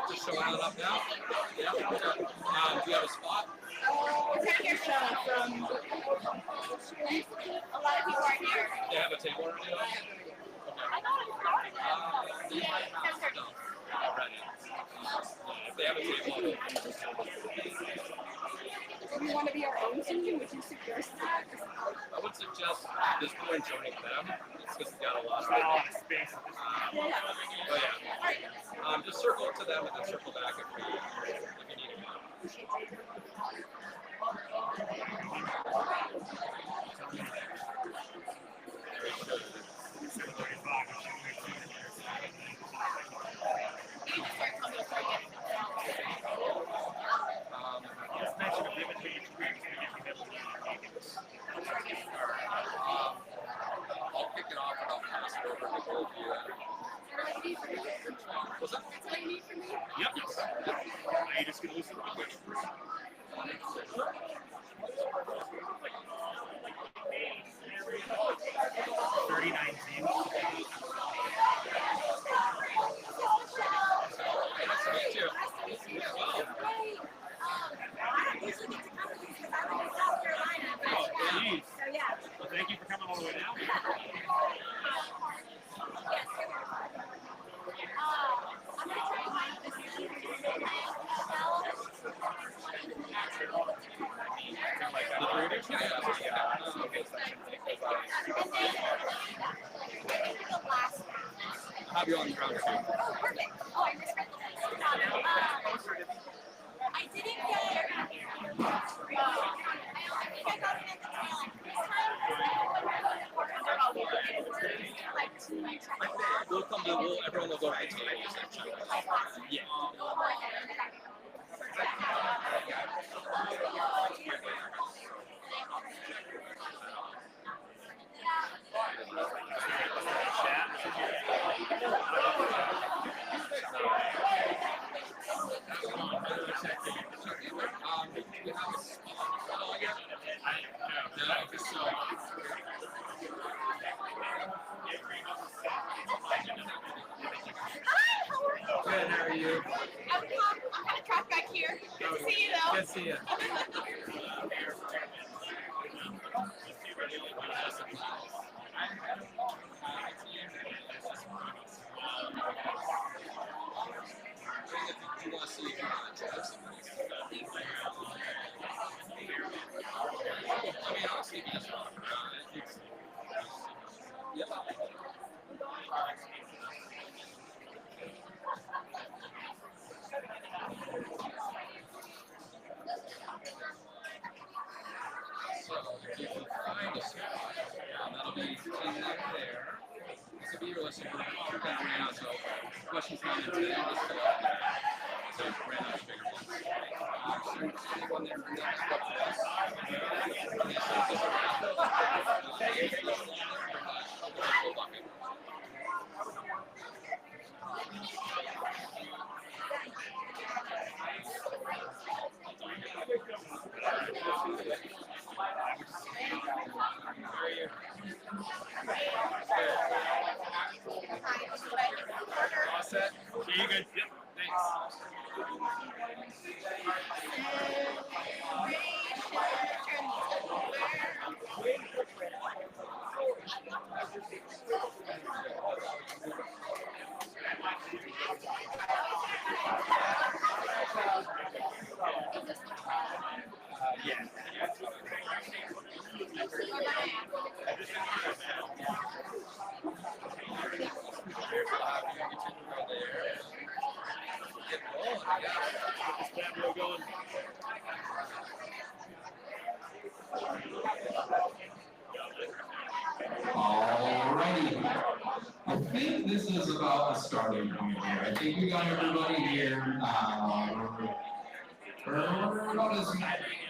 Just showing it up now? Yeah. Do you have a spot? We're kind of here showing from a lot of people are here. They have a table already? Yeah, Already. If they have a table, do we want to be our own team? Would you suggest that? I would suggest just going joining them. It's because we got a lot of space. Oh yeah. Just circle up to them and then circle back if you need to. Just mention a vivid page where you can get I'll kick it off and I'll pass it over to both of you. Was it? Yep. Are you just going to listen to the questions? 39 teams. Nice to meet you. I don't usually get to come to these because I live in South Carolina. Oh, geez. So yeah. Well, thank you for coming all the way down. Yes. I'm going to try to find this I'll have you on the ground too. Oh, perfect. Oh, I misread the list. I didn't get I think I got it at the tail end. This time, everyone will go to the table section. Yeah. Good, how are you? I'm kind of trapped back here. Good to see you, though. Good to see you. If you can find a spot, that'll be clean up there. This will be your list of right so questions not intended, just fill out there. So ran out of bigger ones. Anyone there for next couple of us? All set? See you good? Yep. Thanks. Yeah. Alrighty. I think this is about a starting point here. I think we got everybody here. We're about as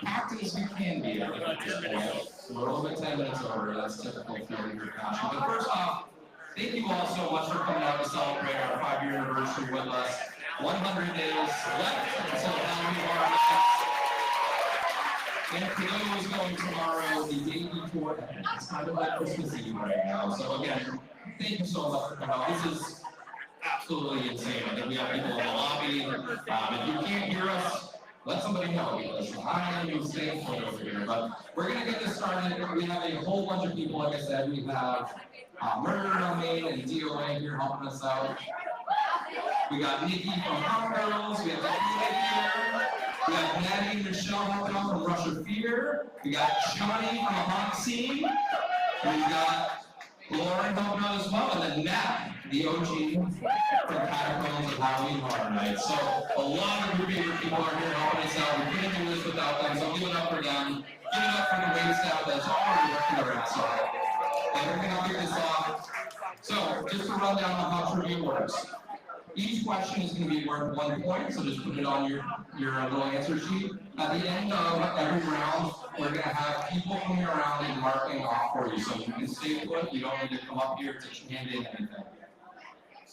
packed as we can be at this point. So we're over 10 minutes over. That's typical for your passion. But first off, thank you all so much for coming out to celebrate our 5-year anniversary with us. 100 days left until Halloween Horror Nights. And for those going tomorrow, the day before, it's kind of like Christmas Eve right now. So again, thank you so much for coming out. This is absolutely insane. I think we have people in the lobby. If you can't hear us, let somebody know because I am staying put over here. But we're going to get this started. We have a whole bunch of people, like I said. We have Murder on Main and DOA here helping us out. We got Nikki from Hot Girls. We have Nikki here. We have Maddie and Michelle helping out from Rush of Fear. We got Johnny from the Hot Scene. We got Lauren helping out as well. And then Matt, the OG from Catacombs of Halloween Horror Nights. So a lot of your favorite people are here helping us out. We couldn't do this without them. So give it up for them. Give it up for the wait staff that's already working their ass off. And we're going to kick this off. So just to run down how trivia works. Each question is going to be worth 1 point, so just put it on your little answer sheet. At the end of every round, we're going to have people coming around and marking off for you, so you can stay put. You don't need to come up here to hand in anything.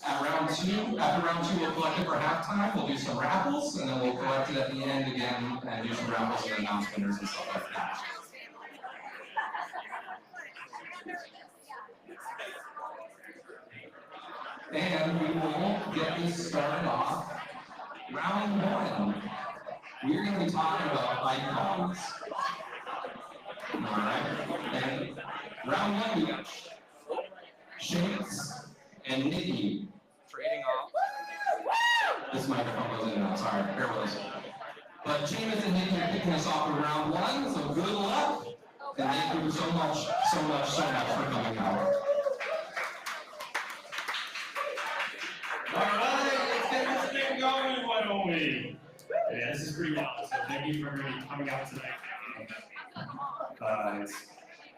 After round two, we'll collect it for halftime. We'll do some raffles, and then we'll collect it at the end again and do some raffles and announce winners and stuff like that. And we will get this started off. Round one. We're going to be talking about icons. Alright. And round one, we got Shakes and Nikki. Trading off. This microphone goes in and out, sorry, bear with us. But Seamus and Nikki are kicking us off for round one, so good luck. And thank you so much for coming out. Alright, let's get this thing going, why don't we? Yeah, this is pretty wild, so thank you for everybody coming out tonight. It's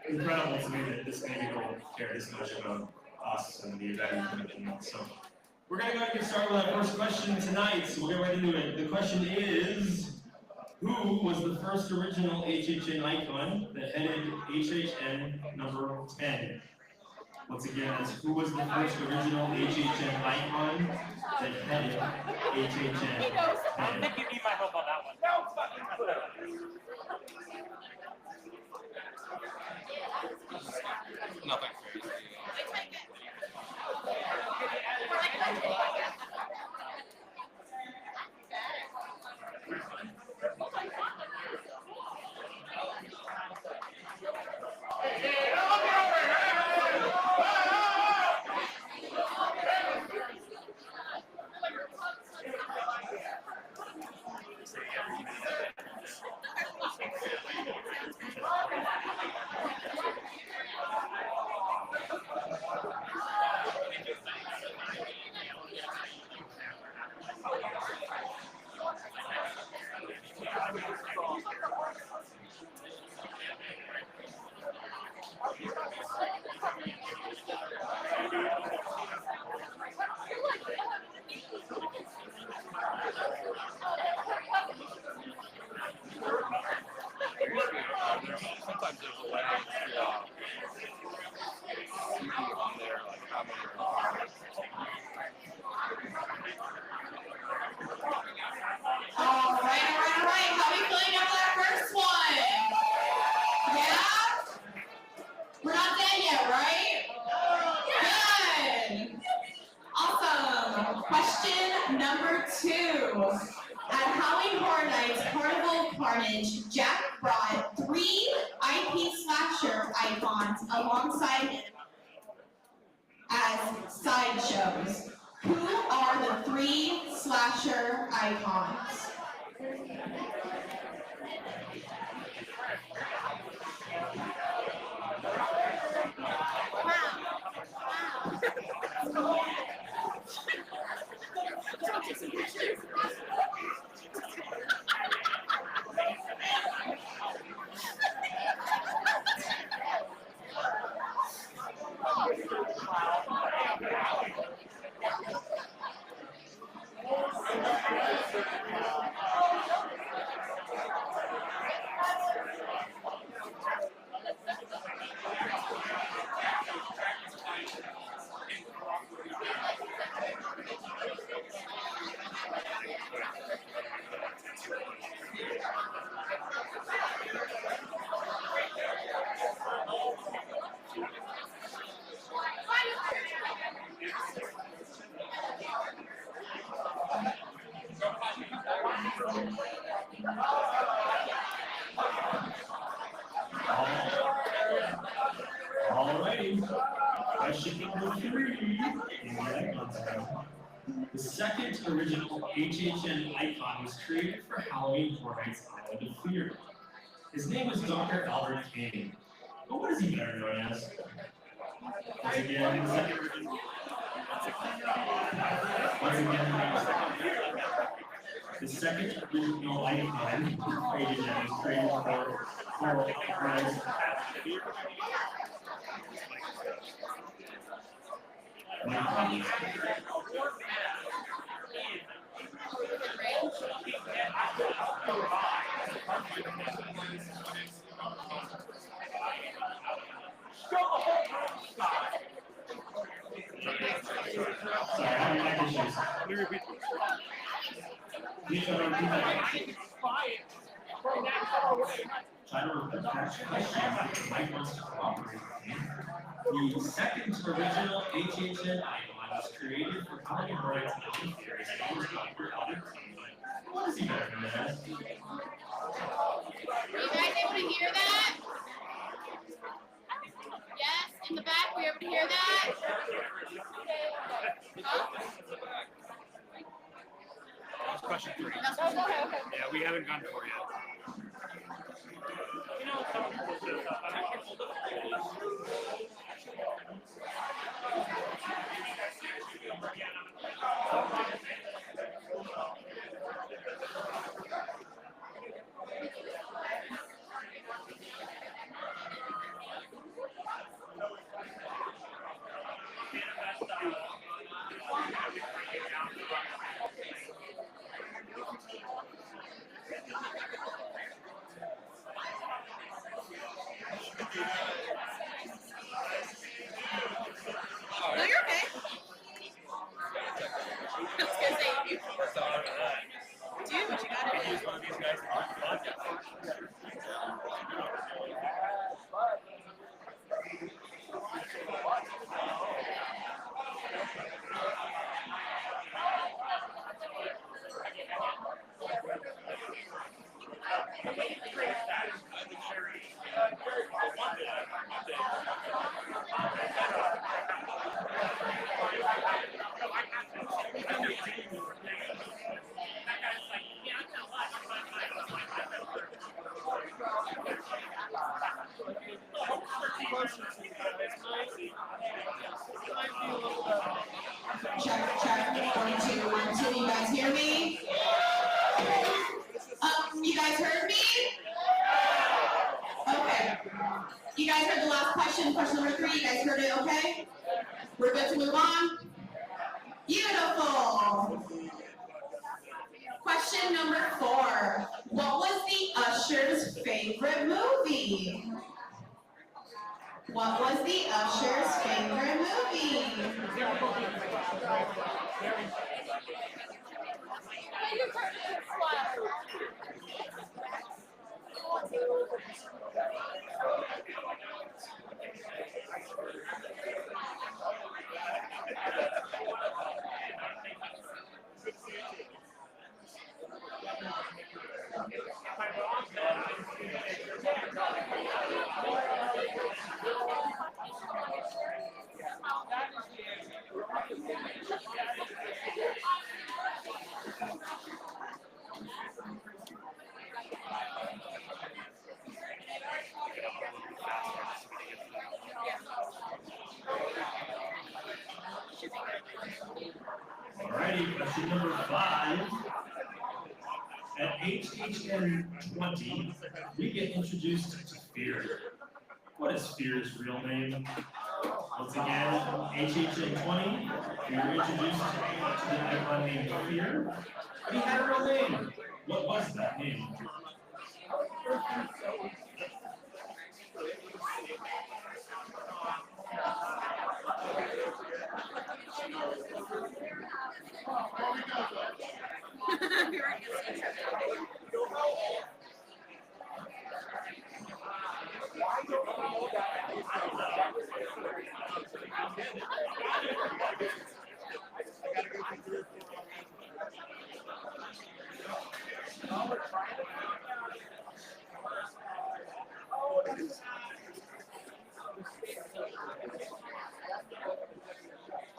incredible to me that this many people care this much about us and the event. So we're going to go ahead and get started with our first question tonight, so we'll get right into it. The question is, who was the first original HHN icon that headed HHN number 10? Once again, that's who was the first original HHN icon that headed HHN 10? You need my help on that one. Nothing crazy. Sometimes there's a way to see on there like how many are. All right. How are we feeling after that first one? Yeah? We're not dead yet, right? Good. Awesome. Question number 2. At Halloween Horror Nights Carnival Carnage, Jack brought 3 IP slasher icons alongside him as sideshows. Who are the 3 slasher icons? question number 3. The second original HHN icon was created for Halloween Horror Nights Island of Fear. His name was Dr. Albert King. But what is he better known as? Once again, the second original icon HHN was created for Horror Nights. Sorry, I have mic issues. Let me repeat. Please try to repeat that. Try to repeat that question. Mike wants to cooperate with me. The second original HHN icon was created for Halloween Horror Nights Island of Fear. His name was Dr. Albert King. But what is he better known as? Are you guys able to hear that? Yes, in the back, were you able to hear that? Huh? That's question 3. Okay. Yeah, we haven't gone 4 yet. No, you're okay. I was gonna say, you do what you gotta do. Use one of these guys on the podcast. Check. 1, 2, 1, 2. You guys hear me? You guys heard me? Okay. You guys heard the last question, question number 3. You guys heard it okay? We're good to move on? Beautiful. Question number 4. What was the Usher's favorite movie? What was the Usher's favorite movie? Alrighty, question number 5. At HHN 20, we get introduced to Fear. What is Fear's real name? Once again, HHN 20, we were introduced to the icon named Fear. But he had a real name. What was that name?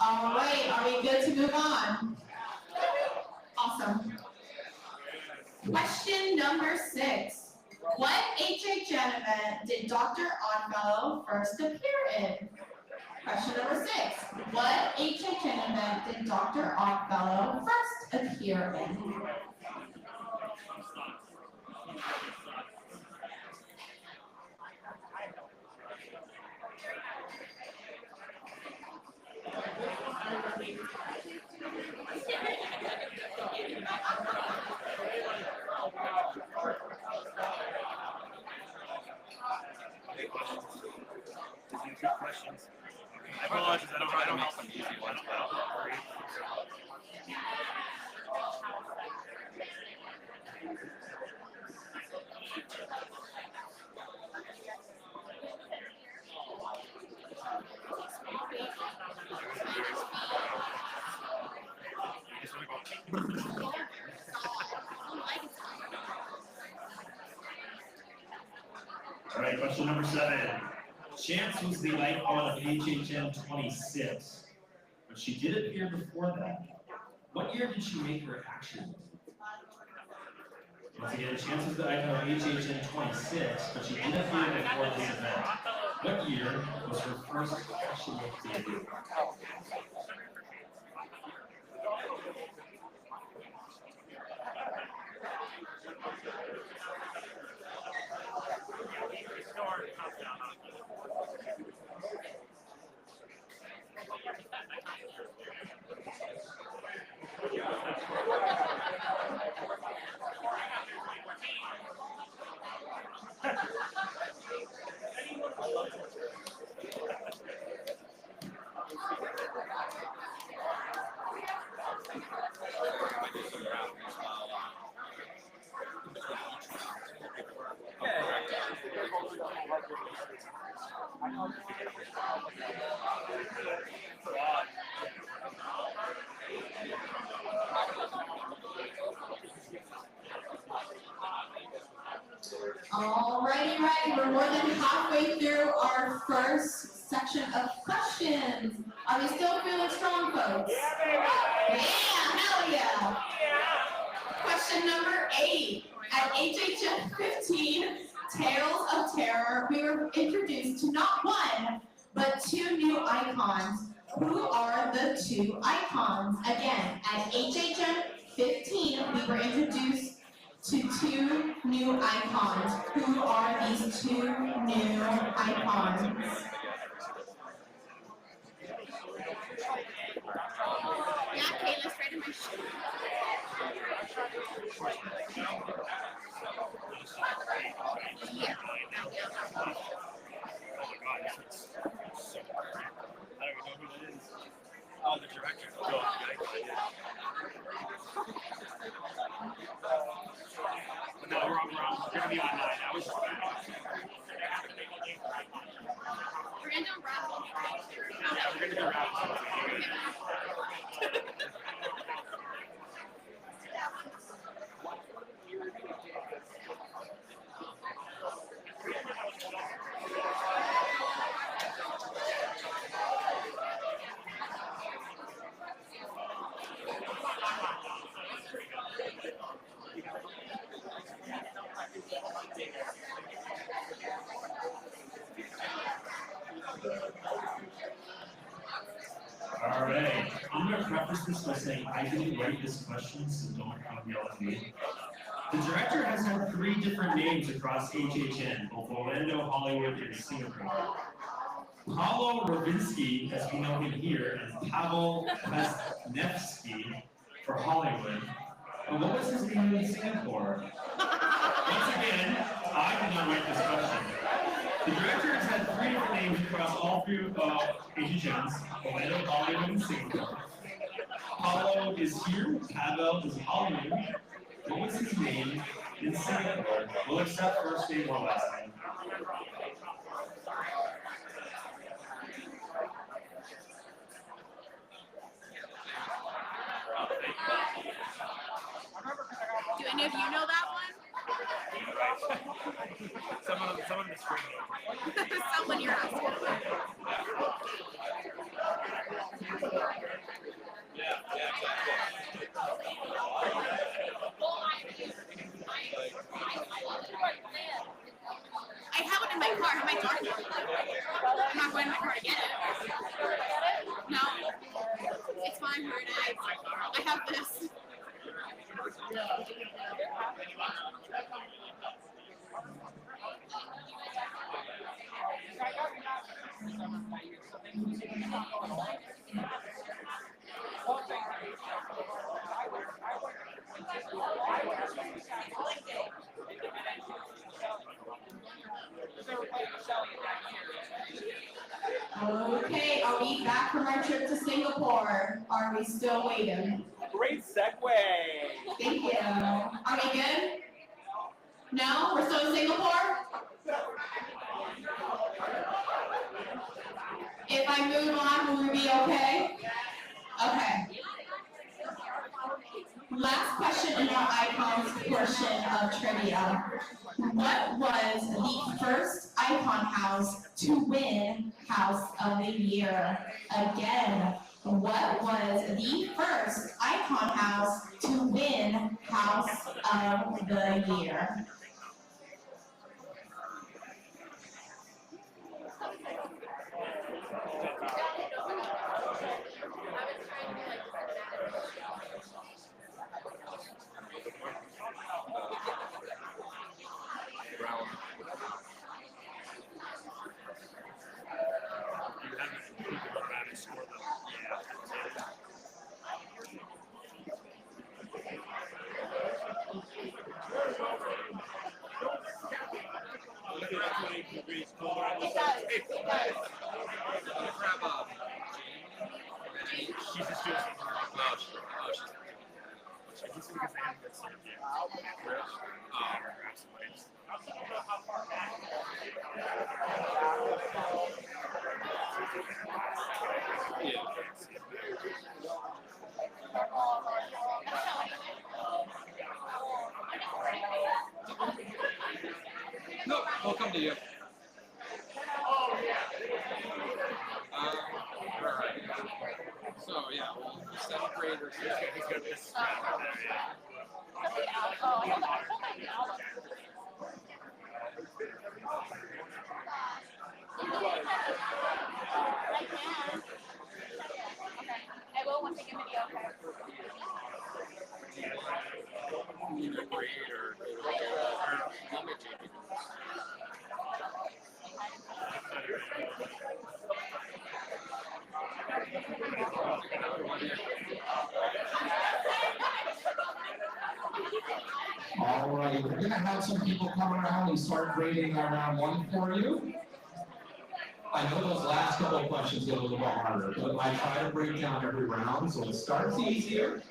All right, are we good to move on? Awesome. Question number 6. What HHN event did Dr. Oddfellow first appear in? Question number 6. What HHN event did Dr. Oddfellow first appear in? These are good questions. I apologize. I don't help them easy ones. All right, question number 7. Chance was the icon of HHN 26, but she did appear before that. What year did she make her action? Once again, Chance was the icon of HHN 26, but she did appear before this event. What year was her first action debut? Alrighty, right. We're more than halfway through our first section of questions. Are we still feeling strong, folks? Yeah, hell yeah. Question number 8. At HHN 15, Tales of Terror, we were introduced to not one, but 2 new icons. Who are the 2 icons? Again, at HHN 15, we were introduced to 2 new icons. Who are these 2 new icons? Yeah, Kayla's right in my shoe. Yeah. Oh my god, this looks so hard. I don't even know who that is. Oh, the director. Oh, the icon, yeah. But no, we're gonna be on 9. I was just Random raffle. we're gonna do raffles. All right, I'm going to preface this by saying I didn't write this question, so don't come yell at me. The director has had 3 different names across HHN, both Orlando, Hollywood, and Singapore. Paulo Ravinsky, as we know him here, and Pavel Pesnevsky for Hollywood. But what was his name in Singapore? Once again, I did not write this question. The director has had 3 different names across all 3 HHNs, Orlando, Hollywood, and Singapore. Paulo is here, Pavel is Hollywood. What was his name in Singapore? We'll accept first name or last name. Do any of you know that one? Someone on the screen. Someone you're asking. this. Okay, are we back from our trip to Singapore? Are we still waiting? Great segue. Thank you. Are we good? No? We're still in Singapore? If I move on, will we be okay? Okay. Last question in our icons portion of trivia. What was the first icon house to win House of the Year? Again, what was the first icon house to win House of the Year? She's just doing something. Just because they have good stuff, yeah. Grab some wings. No, we'll come to you. Right. So yeah, well, 7th graders. He's got this strap right there, yeah. I will once I get video. Either grade or we'll make changes. All right, we're gonna have some people come around and start grading our round one for you. I know those last couple of questions get a little bit harder, but I try to break down every round, so it starts easier,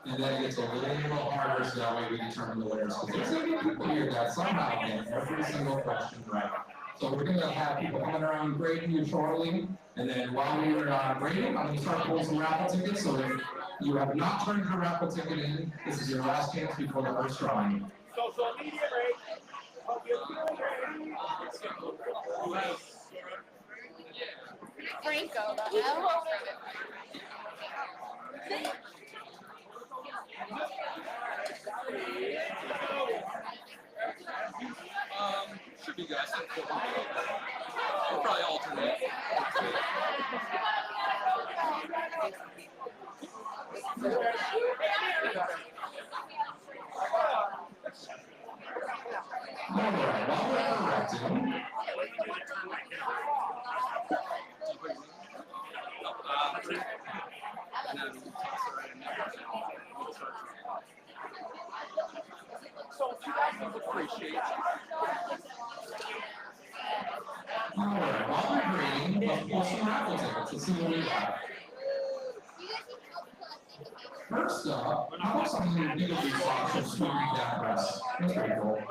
and then it gets a little harder, so that way we determine the winners. Because there's gonna be people here that somehow get every single question right. So we're gonna have people coming around grading you shortly, and then while we are grading, I'm gonna start pulling some raffle tickets, so if you have not turned your raffle ticket in, this is your last chance before the first drawing. Social media break. Hope you're feeling great. Franco, the hell? Should be good. I think we'll probably alternate. All right, while we're correcting, Appreciate it. all right, while we're grading, let's pull some raffle tickets. Let's see what we got. First up, how about some of the beautiful songs from Sweet Cat Press? That's pretty cool.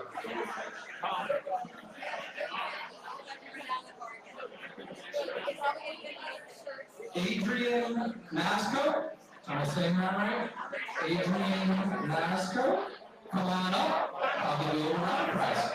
Adrian Masco, am I saying that right? Adrian Masco, come on up. I'll give you a little round prize.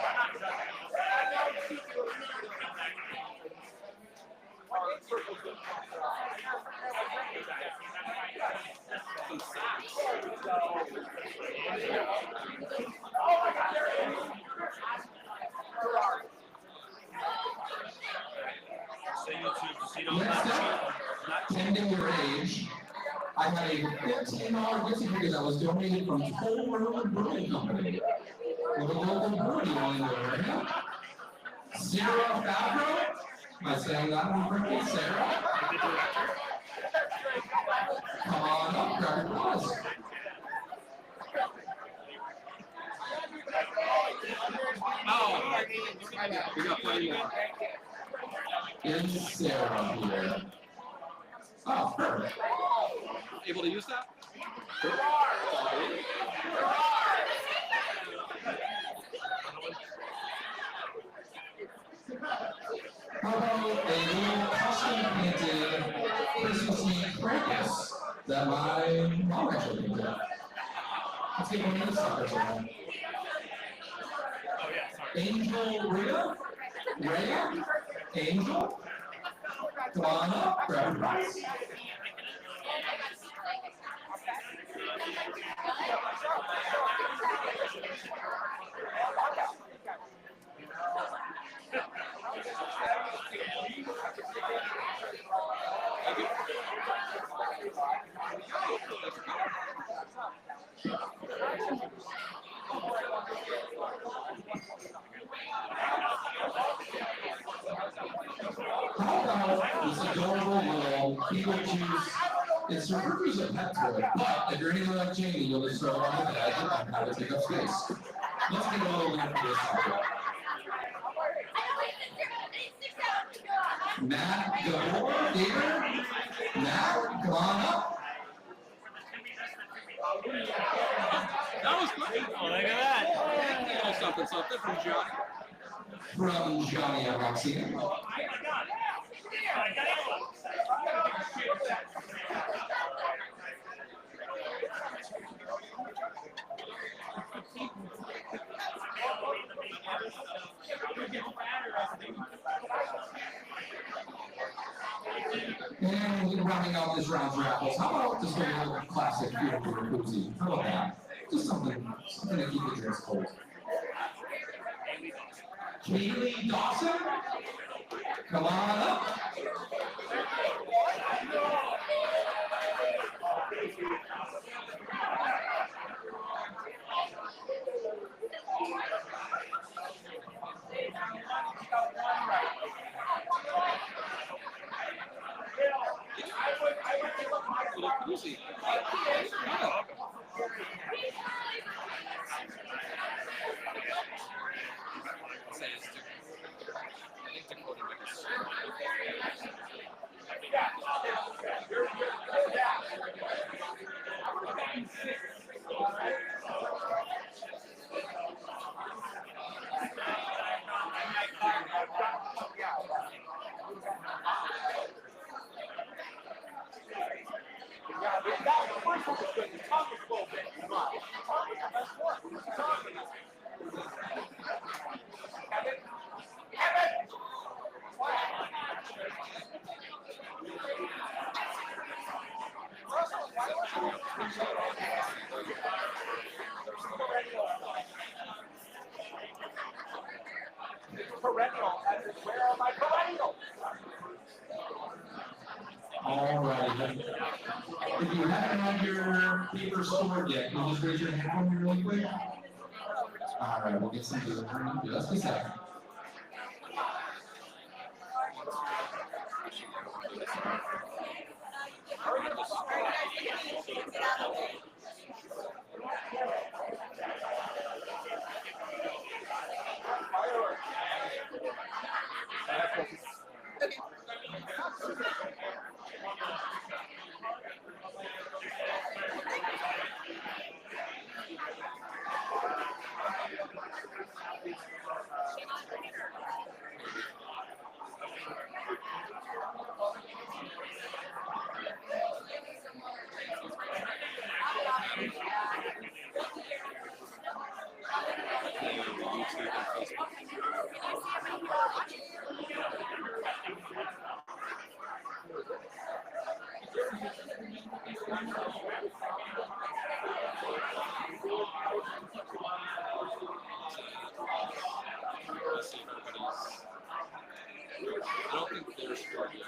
So YouTube, so you don't Next not up, pending your age, I had a $15 gift certificate that was donated from Toll Road Brewing Company with a local brewery in the area. Sarah Favreau, am I saying that one correctly? Sarah? Come on up, grab your prize. Oh, we got plenty more. Is Sarah here? Oh, perfect. Able to use that? How about a little custom painted Christmassy Krampus that my mom actually painted? Let's get one of these suckers around. Angel Rhea? Rhea? Angel? Come on up, grab your prize. How about this adorable little Beetlejuice? It's a pet toy, but if you're anything like Jamie, you'll just throw it on the bed and have it take up space. Let's get a little bit for this one. Matt Gabor, David? Matt, come on up. That was quick. Oh, look at that. A little something, something from Johnny. From Johnny and Roxy. And rounding out this round's raffles, how about just a little classic beer for your koozie? How about that? Just something to keep the drinks cold. Kaylee Dawson, come on up. Little koozie. All right. If you haven't had your paper stored yet, can you just raise your hand really quick? All right, we'll get some to the room in just a second. I don't think they're scored yet.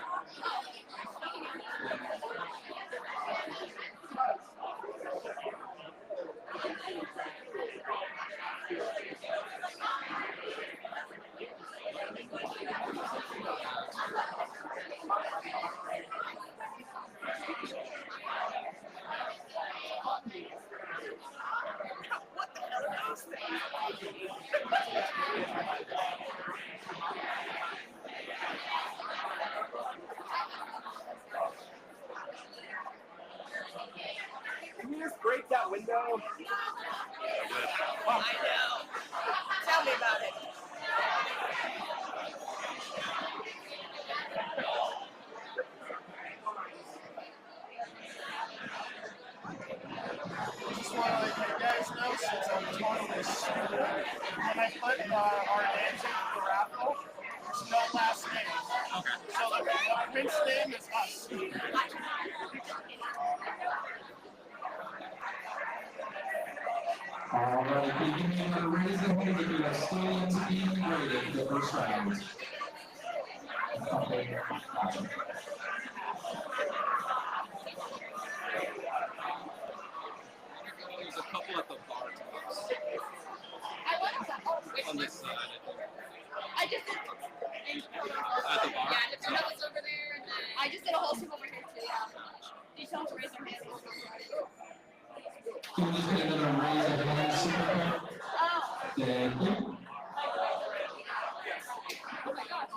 window. I know. Tell me about it. Just want to let you guys know, since I'm totally stupid, when I put our names into the raffle, there's no last name. Okay. So the prince name is us. All right, can you give me another raise the hand if you are still in to be graded for the first round? Okay, gotcha. There's a couple at the bar tops I want to. Oh, which on one? this side. I just did. At the bar? Yeah, the two was over there, and then I just did a whole soup over here too. Yeah. Did you tell them to raise their hands? Can we just get another raise of hands super quick? Oh. Thank you. Oh my gosh.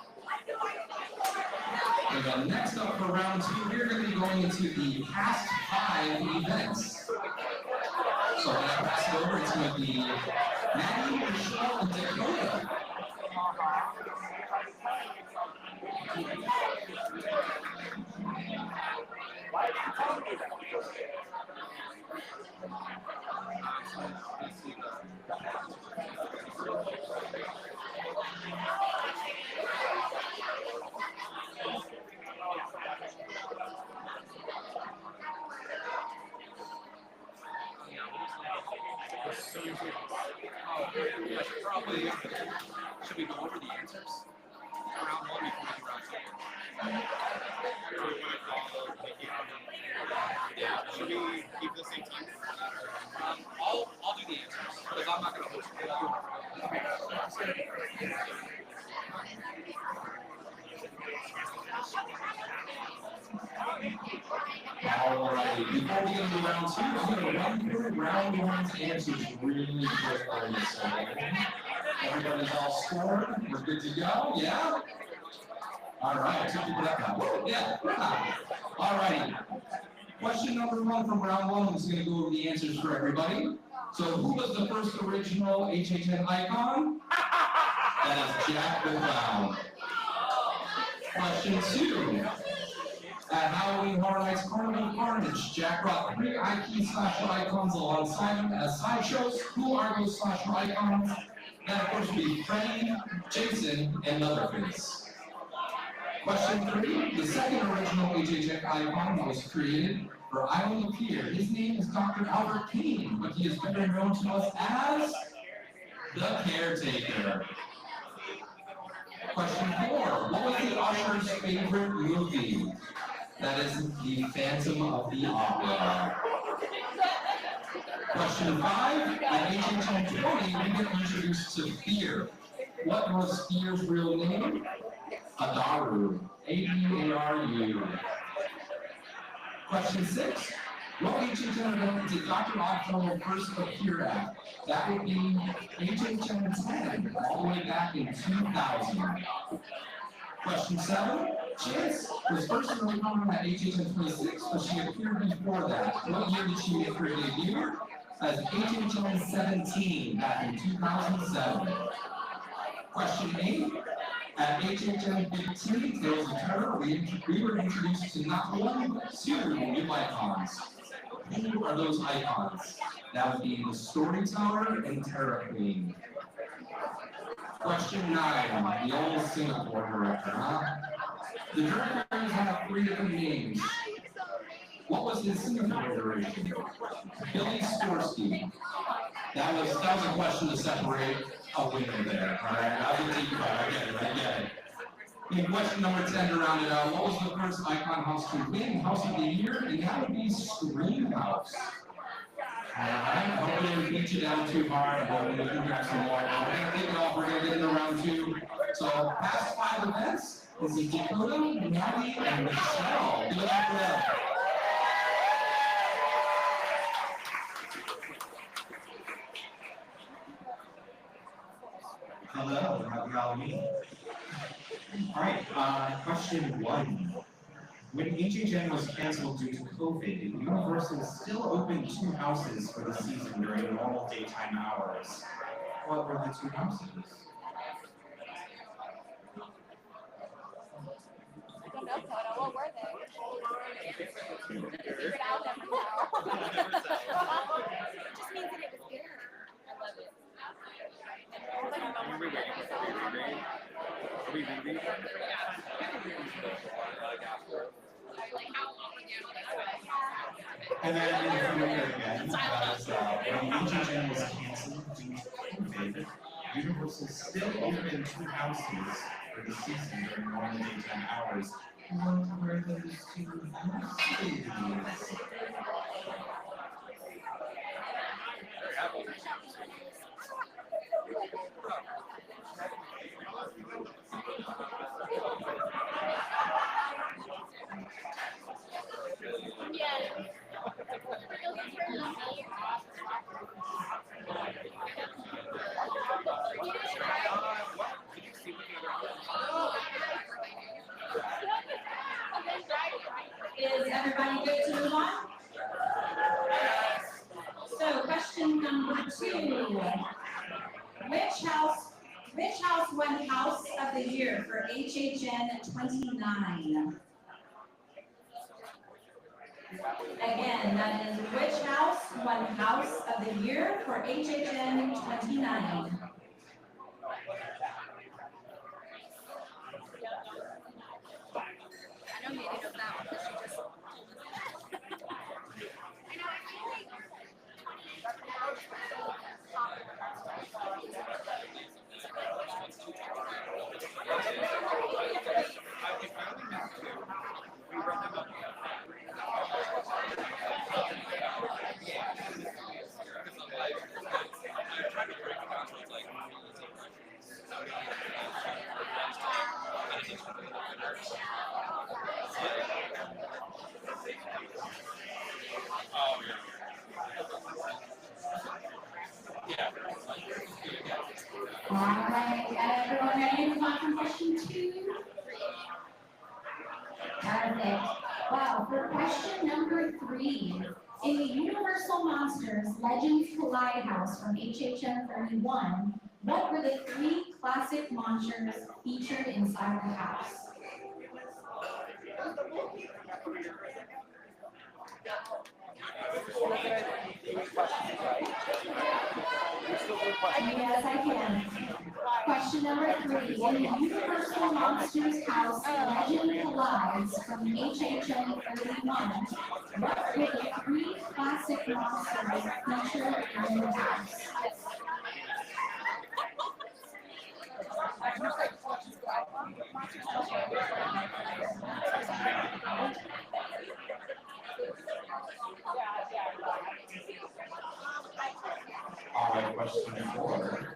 And then next up for round two, we're going to be going into the past 5 events. So I'm going to pass it over. It's going to be Maddie, Michelle, and Dakota. Yeah, probably. Should we go over the answers? Round one before we do round two. Yeah. Should we keep the same time? I'll do the answers because I'm not gonna host it. Alrighty, before we get into round two, I'm going to run through round one's answers really quick on this one. Everybody's all scored. We're good to go. Yeah? Alright, took you for that one. Yeah. Alrighty. Question number 1 from round 1. I'm just going to go over the answers for everybody. So, who was the first original HHN icon? That is Jack the Clown. Question 2. At Halloween Horror Nights Carnival Carnage, Jack brought 3 IP slasher icons alongside him as sideshows. Who are those slasher icons? That, of course, would be Freddy, Jason, and Leatherface. Question 3. The second original HHN icon that was created for Island of Fear. His name is Dr. Albert King, but he is better known to us as the Caretaker. Question 4. What was the Usher's favorite movie? That is The Phantom of the Opera. Question 5. At HHN 20, we get introduced to Fear. What was Fear's real name? Adaru. A-D-A-R-U. Question 6. What HHN event did Dr. Oddfellow first appear at? That would be HHN 10, all the way back in 2000. Question 7. Chance was first really common at HHN 26, but she appeared before that. What year did she make her debut? As HHN 17, back in 2007. Question 8. At HHN 15, Tales of Terror, we were introduced to not one, but 2 new icons. Who are those icons? That would be the Storyteller and Terror Queen. Question 9, the old Singapore director, huh? The directors have 3 different names. What was his Singapore iteration? Billy Skorsky. That was a question to separate a winner there. Alright, I will take you back. I get it. In question number 10 to round it out, what was the first icon house to win House of the Year? And that would be Scream House. Alright, hopefully I didn't beat you down too hard, but we can grab some more. We're gonna take it off, we're gonna get into round 2. So past 5 events, this is Dakota, Maddie, and Michelle. Give it up for them. Hello, happy Halloween. All right, question 1. When HHN was canceled due to COVID, Universal still opened 2 houses for the season during normal daytime hours. What were the 2 houses? I don't know, Toto. What were they? Figure it out, never tell. Just means that it was good. I love it. Are we waiting for the reread? Are we rereading? Like how long again? And then in familiar again, when HHN was canceled due to COVID, Universal still opened 2 houses for the season during normal daytime hours. What were those 2 houses? Is everybody good to move on? So question number 2. Which house won House of the Year for HHN 29? Again, that is which house won House of the Year for HHN 29? I know Nene knows that one because she just. All right, everyone ready to move on to question 2? Perfect. Wow, for question number 3, in the Universal Monsters Legends Collide House from HHN 31, what were the 3 classic monsters featured inside the house? Yes, I can. Question number 3. In the Universal Monsters House Legend Collides from HHN 31, what were the 3 classic monsters featured in the house? All right, question 4.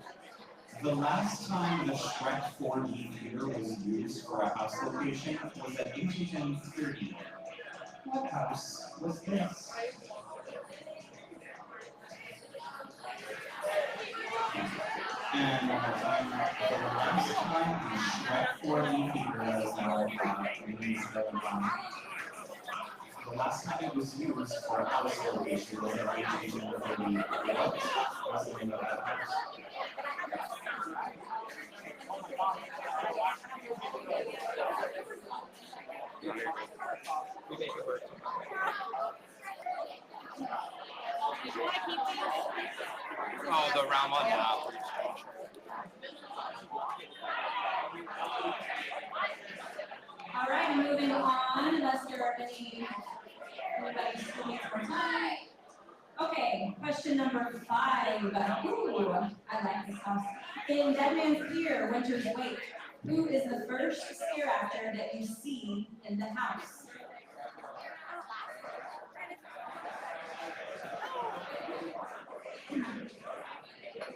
The last time the Shrek 4D theater was used for a house location was at HHN 30. What house was this? And one more time, the last time the Shrek 4D theater that is now the last time it was used for a house location was at HHN 30. What was the name of that house? Oh, the round one now. All right, moving on, unless there are anybody who needs more time. Okay, question number 5. Ooh, I like this house. In Dead Man's Ear, Winter's Wake, who is the first scare actor that you see in the house?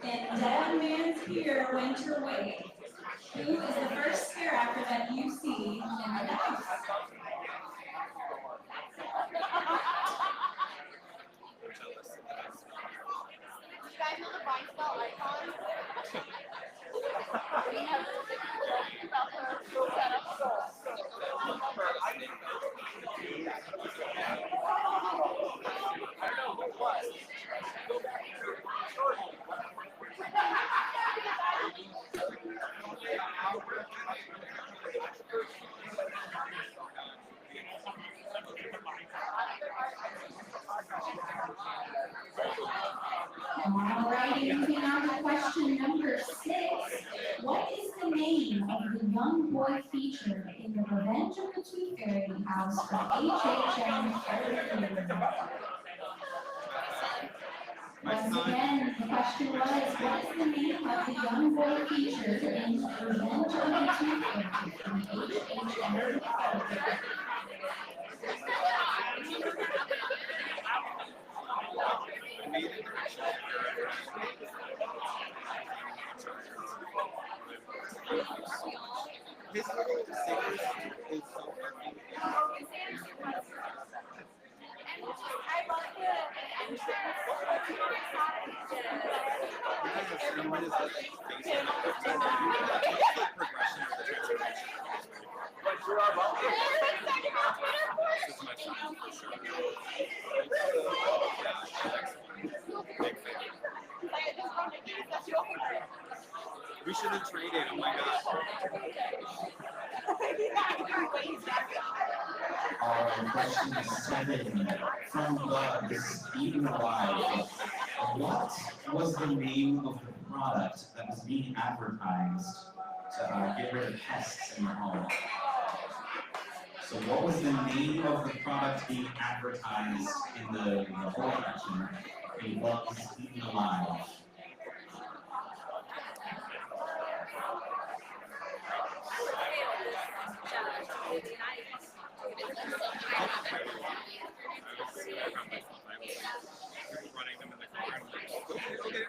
In Dead Man's Ear, Winter Wake, who is the first scare actor that you see in the house? You guys know the Vine Spell icon? We have about her setup. Alrighty, moving on to question number 6. What is the name of the young boy featured in the Revenge of the Tooth Fairy house from HHN Trivia? Once again, the question was, what is the name of the young boy featured in Revenge of the Tooth Fairy from HHN Trivia? His little stickers is so funny. I love the entrance. Yes, and when his like face is like progression of the transformation. This is my son for sure. Big fan. We should have traded. Oh my god. Question 7 from Bugs Eaten Alive. What was the name of the product that was being advertised to get rid of pests in your home? So what was the name of the product being advertised in the whole section in Bugs Eaten Alive? Running them in the car and like, okay.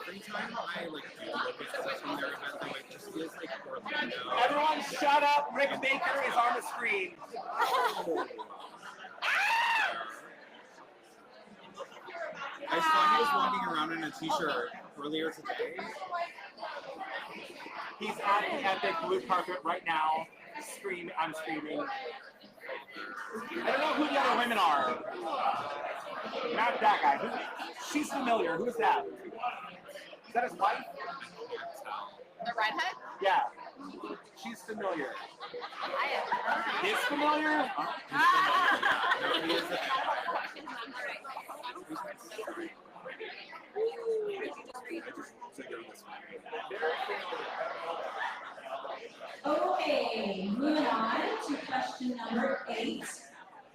Every time I like do look at stuff from their event, though, it just feels like Orlando. Everyone shut up. Rick Baker is on the screen. I saw he was walking around in a t-shirt earlier today. He's on the epic blue carpet right now. I'm screaming. I don't know who the other women are. Not that guy. She's familiar. Who's that? Is that his wife? The redhead? Yeah. She's familiar. I am. He's familiar? No, he is Okay, moving on to question number 8.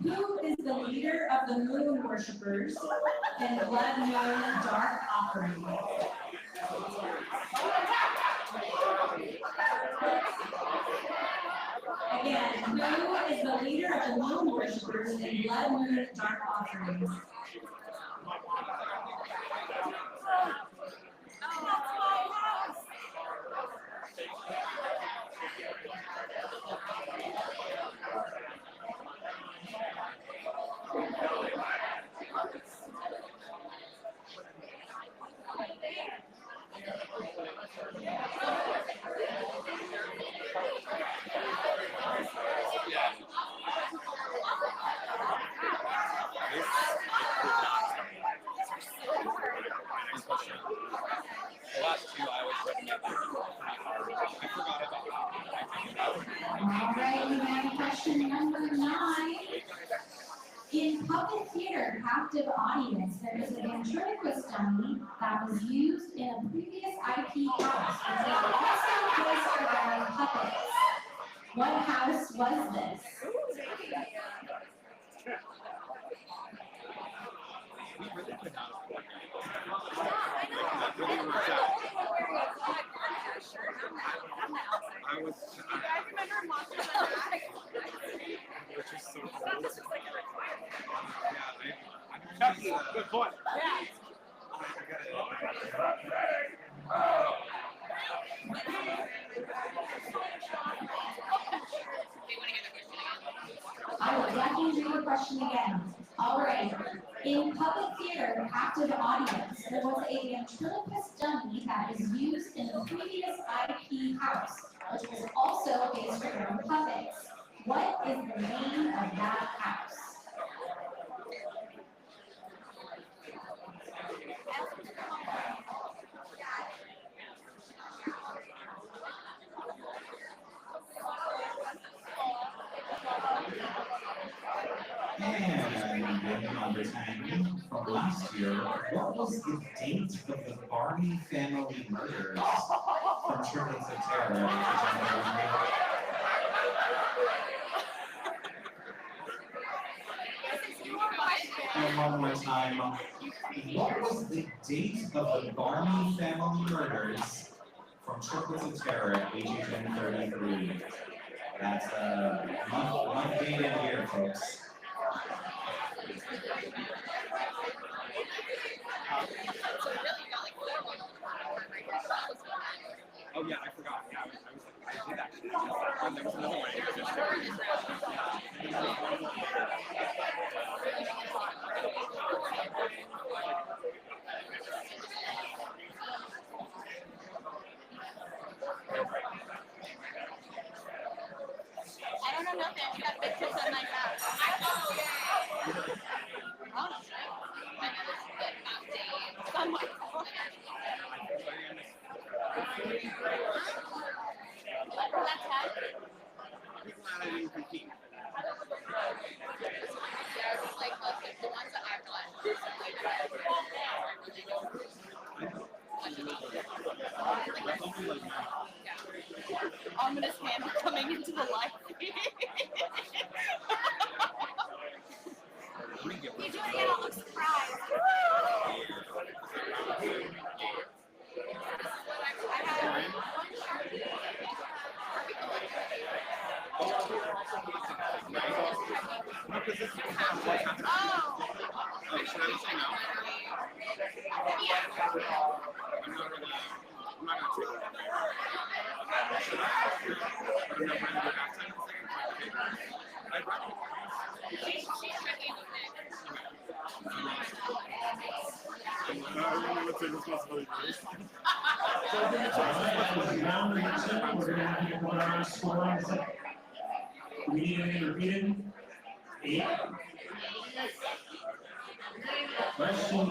Who is the leader of the moon worshippers in Blood Moon Dark Offering? Again, who is the leader of the moon worshippers in Blood Moon Dark Offerings? The last two I was recommending pretty hard. I forgot about that. All right, we have question number 9. In puppet theater captive audience, there is a ventriloquist dummy that was used in a previous IP house, which was also placed around puppets. What house was this? we really could not afford that really worked out. I was remember Monster which is so cool. Yeah, Chucky, good point. I will definitely read the question again. All right. In public theater captive audience, there was a ventriloquist dummy that was used in the previous IP house, which was also based around puppets. What is the name of that house? number 10 from last year. What was the date of the Barney family murders from Triplets of Terror? One more time. What was the date of the Barney family murders from Triplets of Terror at HHN 33? That's a month date in here, folks. Oh yeah, I forgot. Yeah, I did actually. There was another one. I don't know nothing. I got big tips on my mouth. Oh, shit. On my phone. That's how. I didn't compete. Yeah, it's like the ones that I've done. Ominous hand coming into the light. You do it again, I'll look surprised. I have one Oh. Oh, should I say no? Yeah. I'm not gonna take it. Should I? I don't know when we're halftime. I'd rather. She's tricky with it. I don't know what the responsibility is. Round number 2, we're going to have to put our score on the second. We need anything repeated? 8. Question 8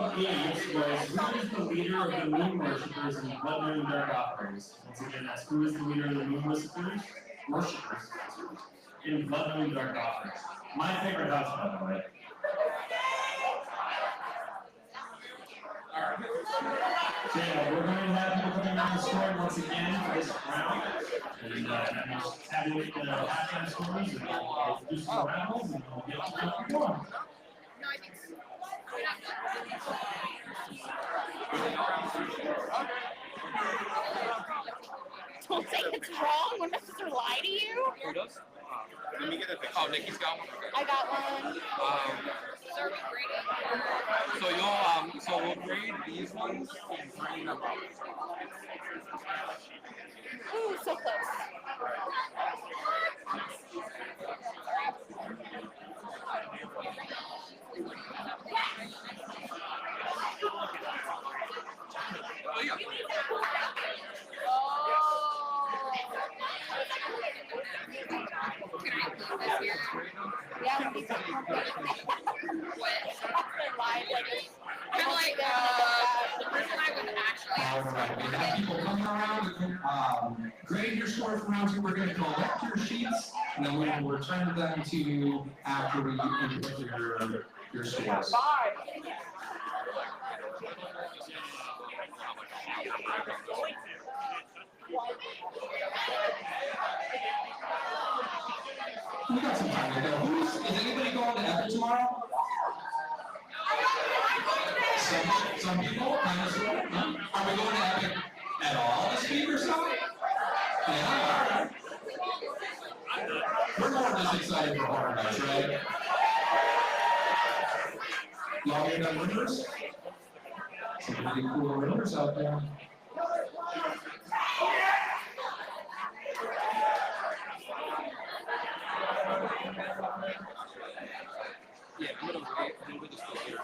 was, who is the leader of the moon worshippers in Blood Moon Dark Offerings? Once again, that's who is the leader of the moon worshippers in Blood Moon Dark Offerings. My favorite house, by the way. So yeah, we're going to have people coming on the score once again for this round. And just tabulate the halftime scores, and we'll do some rounds, and we'll get to round 1. No, I think so. Don't say it's wrong when my sister lied to you. Who does? Let me get a picture. Oh, Nikki's got one. I got one. So we'll grade these ones and grade them up. Ooh, so close. Oh yeah. Can I leave this here? Yeah, I'm gonna kind of like the person I would actually All right, we have people coming around. Grade your score from round 2. We're going to collect your sheets, and then we will return them to you after we input your scores. We got some time to go. Is anybody going to Epic tomorrow? Some people, kind of sort of. Huh? Are we going to Epic at all this week or so? Yeah, all right. We're more just excited for horror nights, right? Y'all get done rumors? Some pretty cool rumors out there. Yeah, I'm gonna wait this here.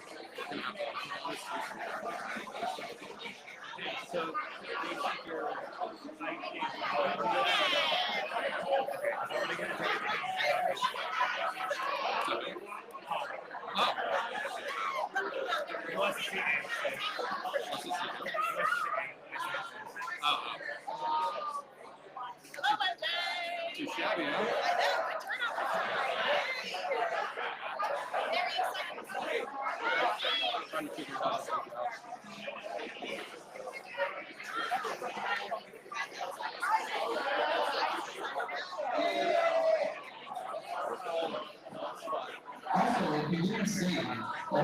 So, your Oh. What's the name? What's this here? Oh. Too shabby, huh? Very excited.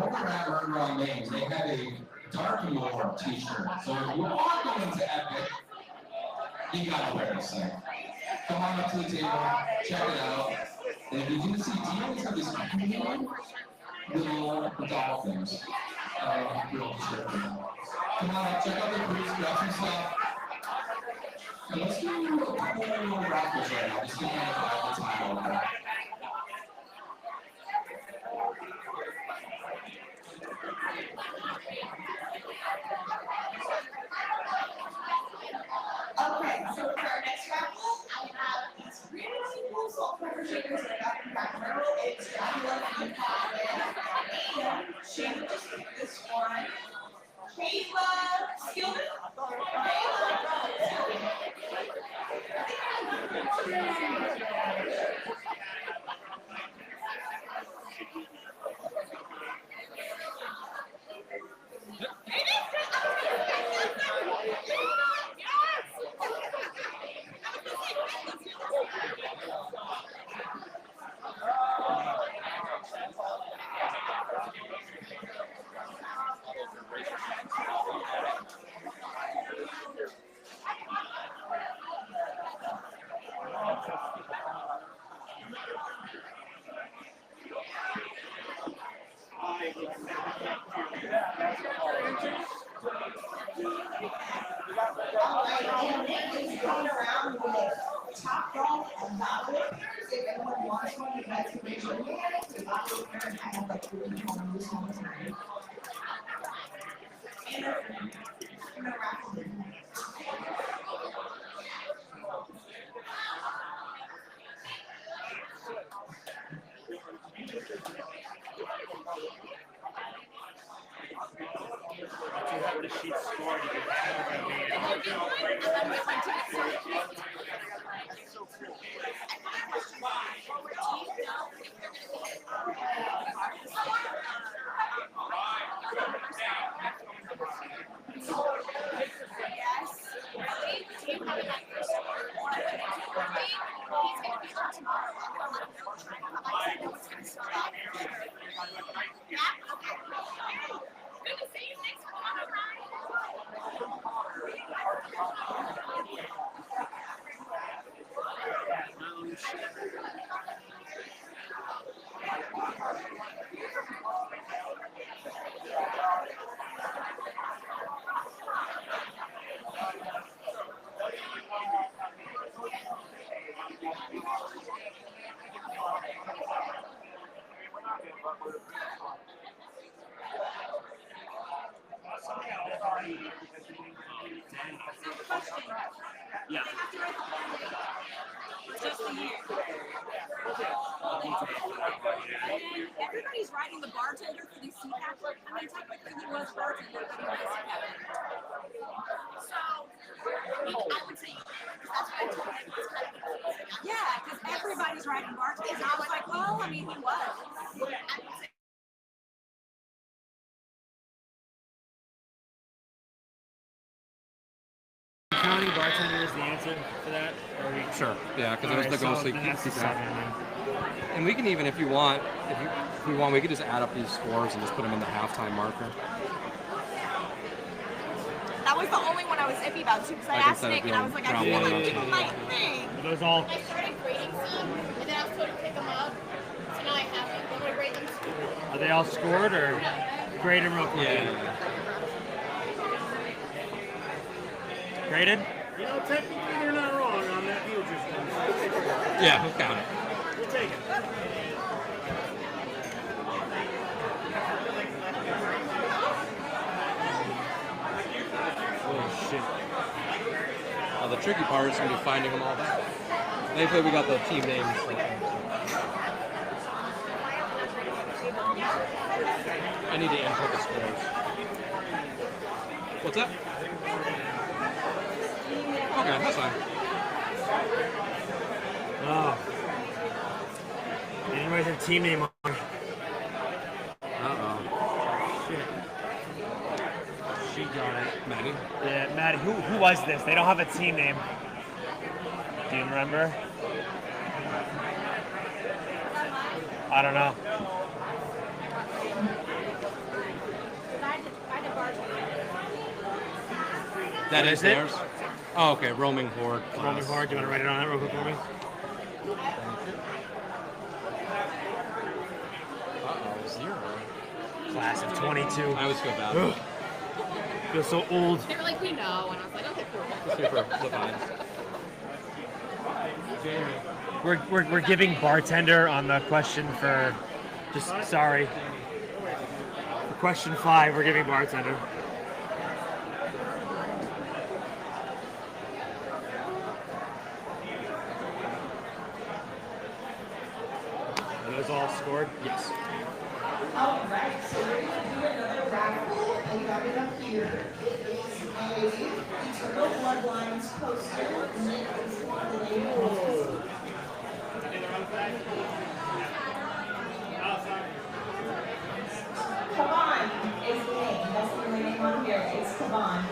over at Murder on Main, they have a Dark Lord t-shirt. So if you are going to Epic, you gotta wear this thing. Come on up to the table, check it out. And if you do see Demon's have these cool little dolphins. Real description. Come on up, check out the booths, grab some stuff. And let's do a cool little raffles right now. Just to kind of have the time over. Okay, so for our next raffle, I have these really cool salt pepper shakers that I got from Cracker Barrel. It's Dracula and Cotton. And she just picked this one. Kayla Skillman. Going around with Top Golf and Bottle Openers. If anyone wants one, you guys can raise your hand. The bottle opener, I have like really fun this one tonight. And I'm gonna raffle them. The sheet scored. You can have it on the Yeah. Just a year. Everybody's writing the bartender for these CPAP. I mean, technically he was bartender, but he was a CPAP. So, I would say, that's what I told him. Yeah, because everybody's writing bartender. And I was like, well, I mean, he was. County bartender is the answer for that? Or we... Sure. Yeah, because it was the ghostly CPAP. And we can even, if you want, if we want, we could just add up these scores and just put them in the halftime marker. That was the only one I was iffy about too, because I asked Nick and I was like, I feel like people might think. Those all. I started grading some, and then I was told to pick them up, so now I haven't. I'm gonna grade them too. Are they all scored or graded real quick? Yeah. Graded? You know, technically they're not wrong on that view just Yeah, we'll count it. We'll take it. Oh shit. The tricky part is going to be finding them all back. Thankfully we got the team names. I need to input the scores. What's that? Okay, that's fine. Oh. Didn't write their team name on. Uh-oh. Shit. She got it. Maddie? Yeah, Maddie. Who was this? They don't have a team name. Do you remember? I don't know. That What is is it? theirs? Oh, okay. Roaming Horde. Roaming class. Horde. Do you want to write it on that real quick for me? Uh-oh, 0. Class of 22. I always feel bad. Ugh. Feel so old. They were like, we know, and I was like, okay, cool. Super divine. We're giving bartender on the question for, just sorry. For question 5, we're giving bartender. Are those all scored? Yes. All right, so we're going to do another raffle. I got it up here. It is a Eternal Bloodlines poster. And it is the name of Kaban is the name. That's the name on here. It's Kaban.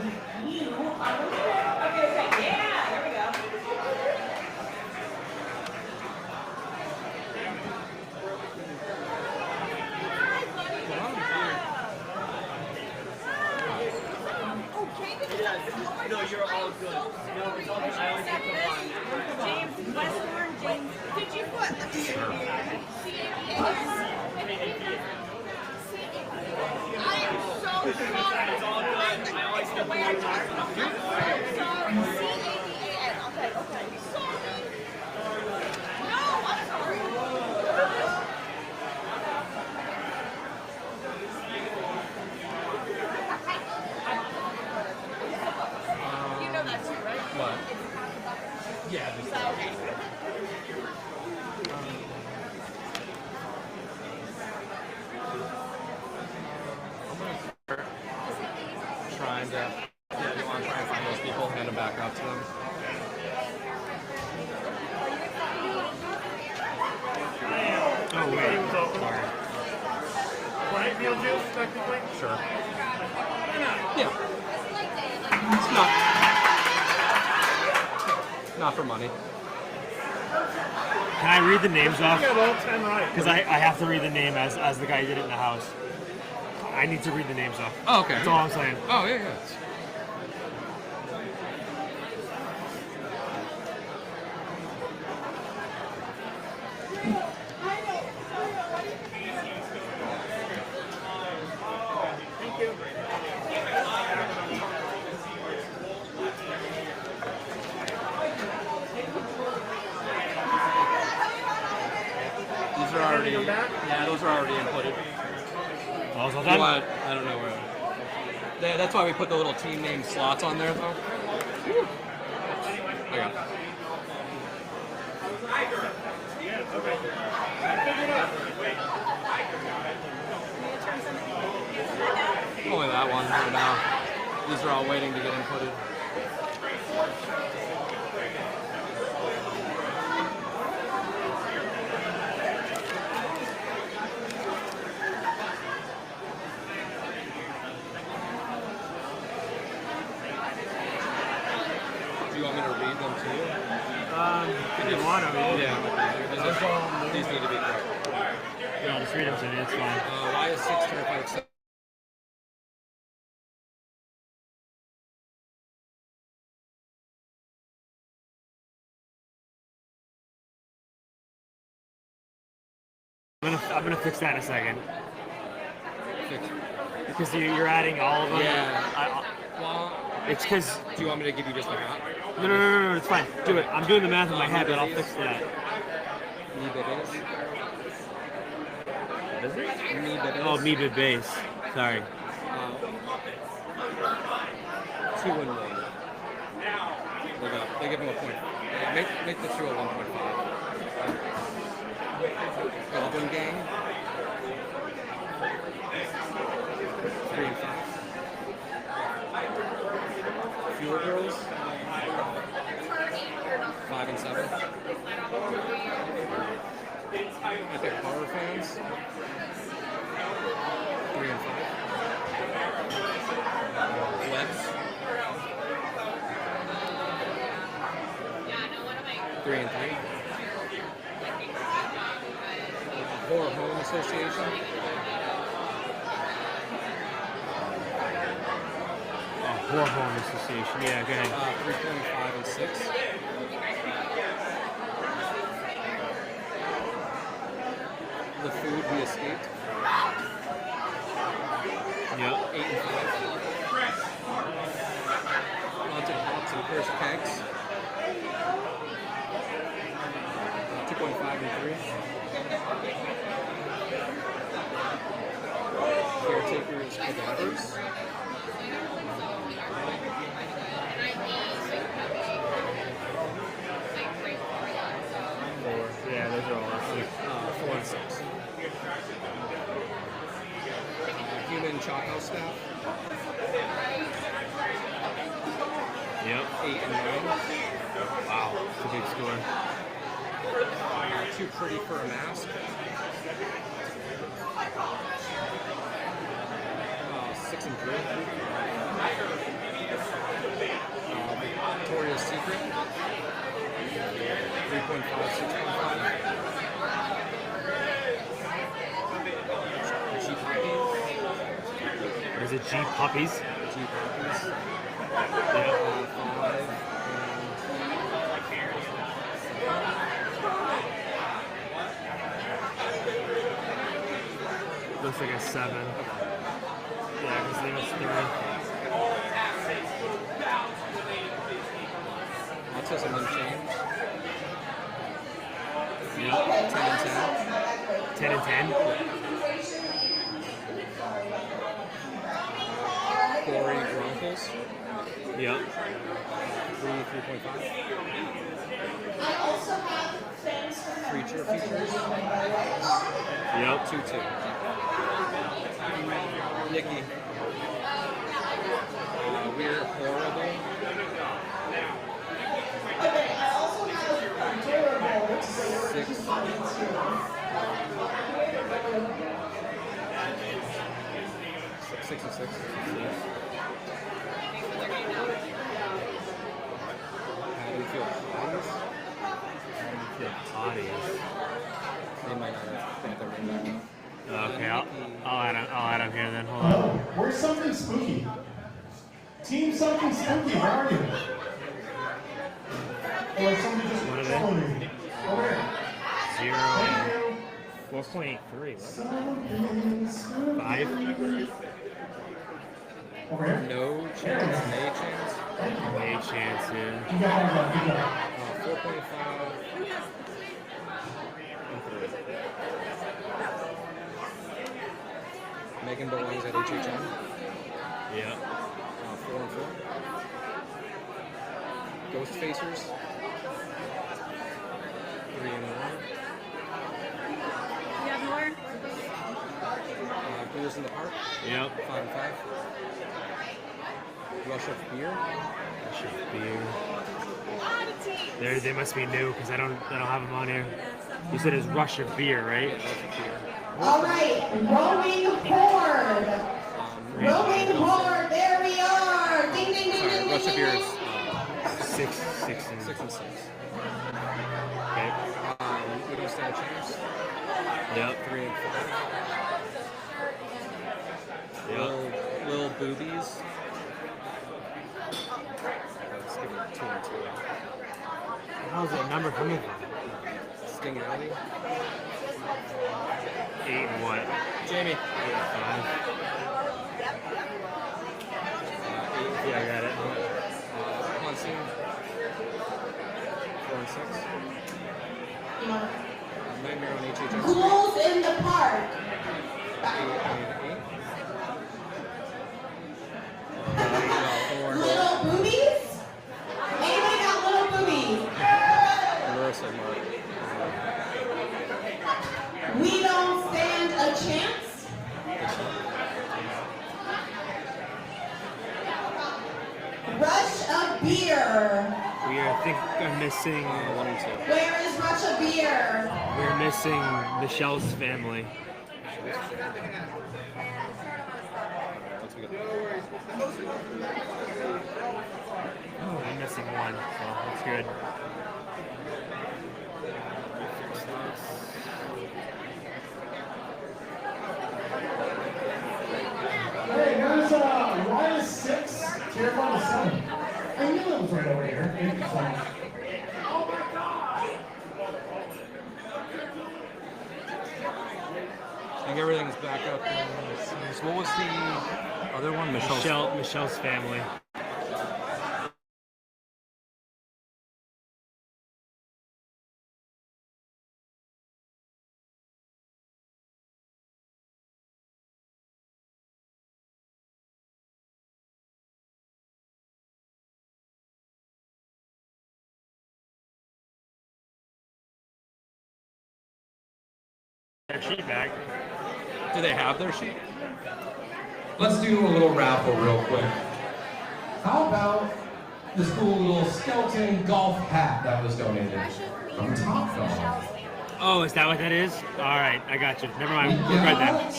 You are the winner. Okay, yeah, there we go. No, you're all good. No, it's all good. I always get combined. James Westbourne, James. Did you put I am so sorry. It's all good. I always get combined. I'm so sorry. C-A-D-A-N. Okay. Sorry. No, I'm sorry. You know that too, right? What? Yeah, just So, okay. trying to. Yeah, you want to try and find those people, hand them back out to them. Oh, wait. Sorry. White Beetlejuice, technically? Sure. Yeah. It's not for money. Can I read the names off? You got all 10 right. Because I have to read the name as the guy who did it in the house. I need to read the names off. Oh, okay. That's all I'm saying. Oh, yeah. These are already. Yeah, those are already inputted. All You done? want- I don't know where. That's why we put the little team name slots on there, though. I got it. Only that one for now. These are all waiting to get inputted. Do you want me to read them to you? If you want to, yeah. Yeah. These need to be correct. Yeah, just read them to me, it's fine. Why is 625? I'm gonna fix that in a second. Fix. Because you're adding all of them. Yeah. Well, It's because... do you want me to give you just like that? No, it's fine. Do it. I'm doing the math in my head, but I'll fix that. Mi bebés. What is it? Mi bebés. Oh, me bid base. Sorry. 2 and 1. They give him a point. Yeah, make the 2 a 1.5. Goblin Gang. 3 and 5. Fuel Girls. 5 and 7. Epic Horror Fans. 3 and 5. Webs. 3 and 3. Horror Home Association. Hormone Association. Yeah, go ahead. 3.5 and 6. The food we escaped. Yep. 8 and 5. Haunted Hops and Cursed Kegs. 2.5 and 3. Caretaker's Cadavers. Yeah, those are all awesome. 4 and 6. Human Chalk House Staff. Yep. 8 and 9. Wow, that's a big score. Too Pretty for a Mask. 6 and 3. Victoria's Secret. 3.5, 6.5. Cheap Puppies. Is it G Puppies? Cheap Puppies. 5 Looks like a 7. Yeah, because they was 3. Autism Unchained. Yep. 10 and 10. 10 and 10. Glory Broncos. Yep. 3.5. I also have things for Creature Features. Yep. 2-2. Nikki. We're Horrible. Okay, I also have durable. 6. 6 and 6. How do you feel? Bodies? Bodies. They might not have got their ring back. Okay, I'll add him here then. Hold on. Oh, where's something spooky? Team something spooky, where are you? Or is somebody just What are they? trolling me? Over there. 0 Thank and you. 4.3. Something spooky. 5. Over here. No chance, no chance. A chance, yeah. You got it, you got it. 4.5. Megan belongs at HHN. Yep. 4 and 4. Ghost Facers. 3 and 1. You have more? Beers in the Park. Yep. 5 and 5. Rush of Beer. Beer. They must be new because I don't have them on here. You said it's Rush of Beer, right? All right, rowing horde. Rowing horde, there we are. Ding, ding, ding, ding, ding, Rush of ding, Beer ding. is 6 and 6 and 6. Okay. We don't stand a chance. Yep. 3 and 5. Yep. Little Boobies. Let's give it 2 and 2. How's that number coming from? Sting Alley. 8 and what? Jamie. 8 and 5. Yeah, I got it. Monsoon. 4 and 6. Nightmare on HHN. Ghouls in the park. 8 and 8. Little boobies? Anybody got little boobies? Marissa Mark. We don't stand a chance. Rush of beer. We are, I think I'm missing. 1 and 2. Where is Rush of beer? We're missing Michelle's family. Once we get Oh, I'm missing one, so that's good. Hey, there's why is 6 Terrified of 7. I knew it was right over here. 8 to 7. I think everything's back up. So what was the other one? Michelle's family. Their sheet back. Do they have their sheet? Let's do a little raffle real quick. How about this cool little skeleton golf hat that was donated from Top Dog? Oh, is that what that is? All right, I got you. Never mind. We're good then.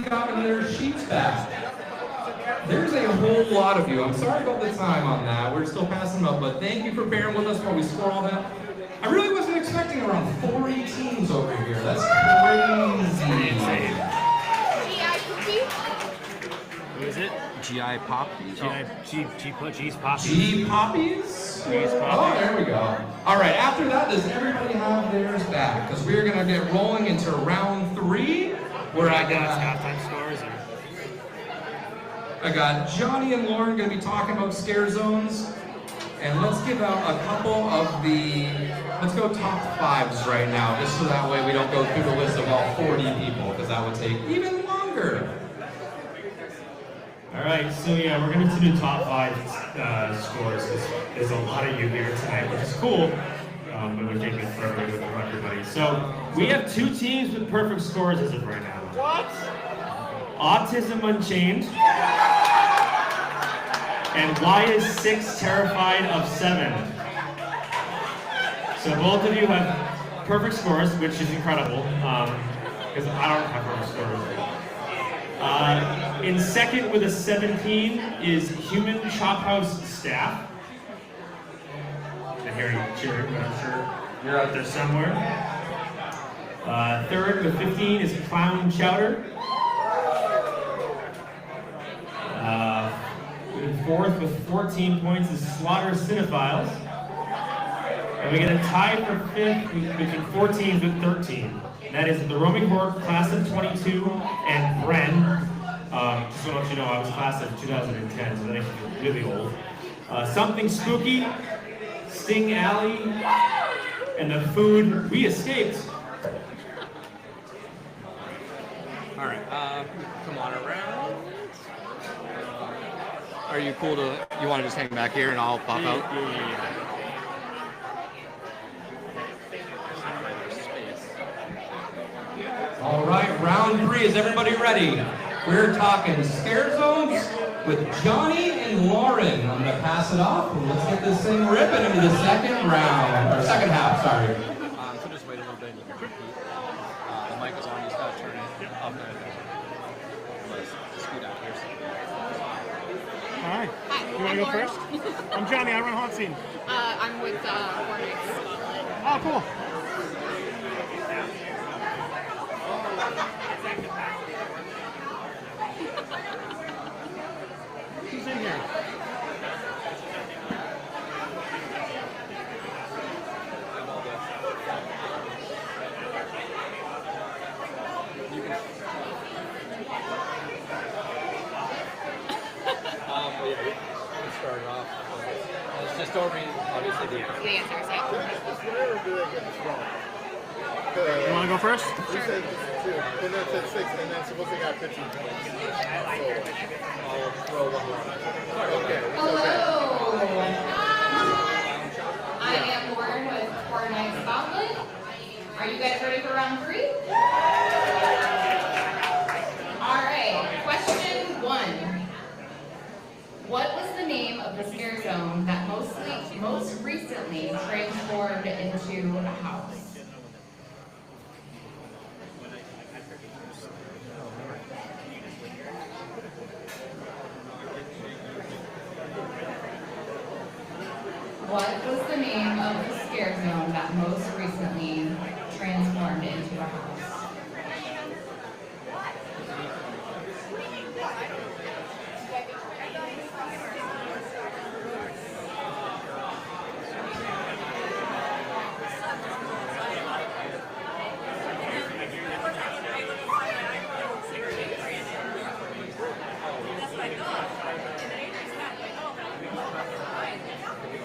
Got their sheets back. There's a whole lot of you. I'm sorry about the time on that. We're still passing them up, but thank you for bearing with us while we score all that. I really wasn't expecting around 40 teams over here. That's crazy. Who is it? GI Pop? G's Poppies? G Poppies? Oh, there we go. All right, after that, does everybody have theirs back? Because we're going to get rolling into round 3. Where I got halftime scores. I got Johnny and Lauren going to be talking about scare zones, and let's give out a couple of let's go top 5s right now, just so that way we don't go through the list of all 40 people, because that would take even longer. All right, so yeah, we're going to do top 5 scores, because there's a lot of you here tonight, which is cool. But we're taking it forever to go through everybody. So we have 2 teams with perfect scores as of right now. What? Autism Unchained. And why is 6 terrified of 7? So both of you have perfect scores, which is incredible, because I don't have perfect scores. In second with a 17 is Human Chop House Staff. I hear you cheering, but I'm sure you're out there somewhere. Third with 15 is Clown Chowder. Fourth with 14 points is Slaughter Cinephiles. And we get a tie for 5th between 14 with 13. That is the Roaming Horde class of 22 and Bren. Just want to let you know I was class of 2010, so that makes me really old. Something Spooky, Sting Alley, and the food we escaped. All right, come on around. Are you cool to, you want to just hang back here and I'll pop out? Yeah. All right, round 3. Is everybody ready? We're talking scare zones with Johnny and Lauren. I'm going to pass it off and let's get this thing ripping into the second round, or second half, sorry. So just wait a little bit and you can repeat. The mic is on, you just got to turn it up and let's scoot out here. Hi. Hi, You want to go Lauren. first? I'm Johnny. I run Haunt Scene. I'm with Hornets. Oh, cool. Who's in here? Yeah, we started off. It's just over, obviously, the answer. The answers, yeah. You want to go first? We said 2, then that said 6, and then supposed to got 15 points. So, I'll throw one more. Okay. Hello. Are you guys ready for round 3? All right, question 1. What was the name of the scare zone that most recently transformed into a house? What was the name of the scare zone that most recently transformed into a house?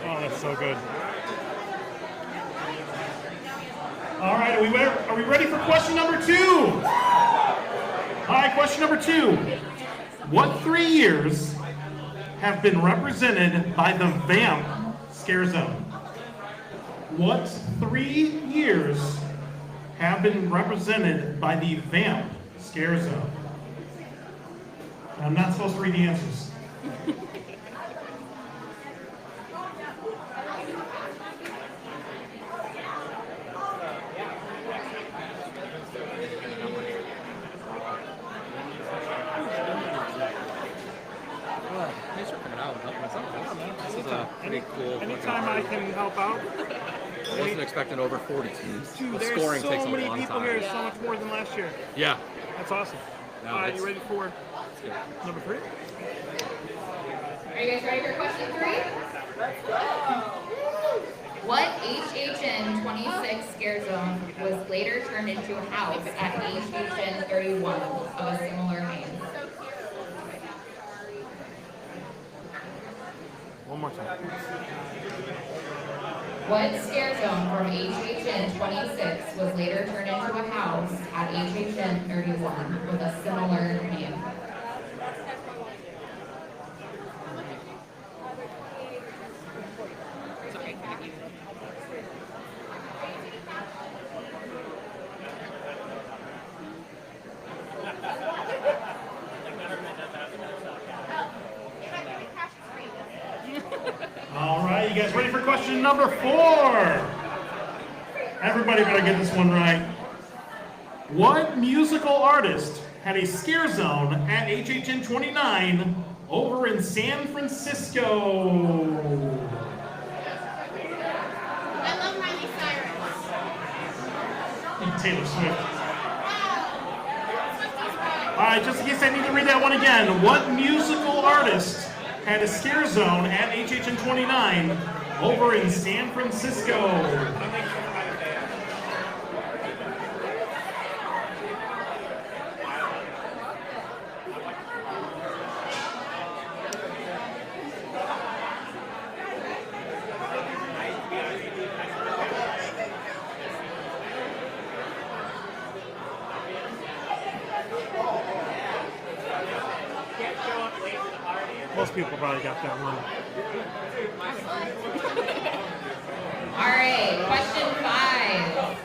Oh, that's so good. All right, are we ready for question number 2? All right, question number 2. What 3 years have been represented by the VAMP scare zone? What 3 years have been represented by the VAMP scare zone? I'm not supposed to read the answers. Thanks for coming out and helping us out. This is a pretty cool. Anytime I can help out. I wasn't expecting over 40 teams. Dude, The there's scoring so takes a many long people time. here, so much more than last year. Yeah. That's awesome. No, that's- you ready for good. number 3? Are you guys ready for question 3? Let's go! What HHN 26 scare zone was later turned into a house at HHN 31 of a similar name? One more time. What scare zone from HHN 26 was later turned into a house at HHN 31 with a similar name? All right, you guys ready for question number 4? Everybody better get this one right. What musical artist had a scare zone at HHN 29 over in San Francisco? I love Miley Cyrus. Taylor Swift. All right, just in case I need to read that one again. What musical artist had a scare zone at HHN 29 over in San Francisco? Most people probably got that one. All right, question 5.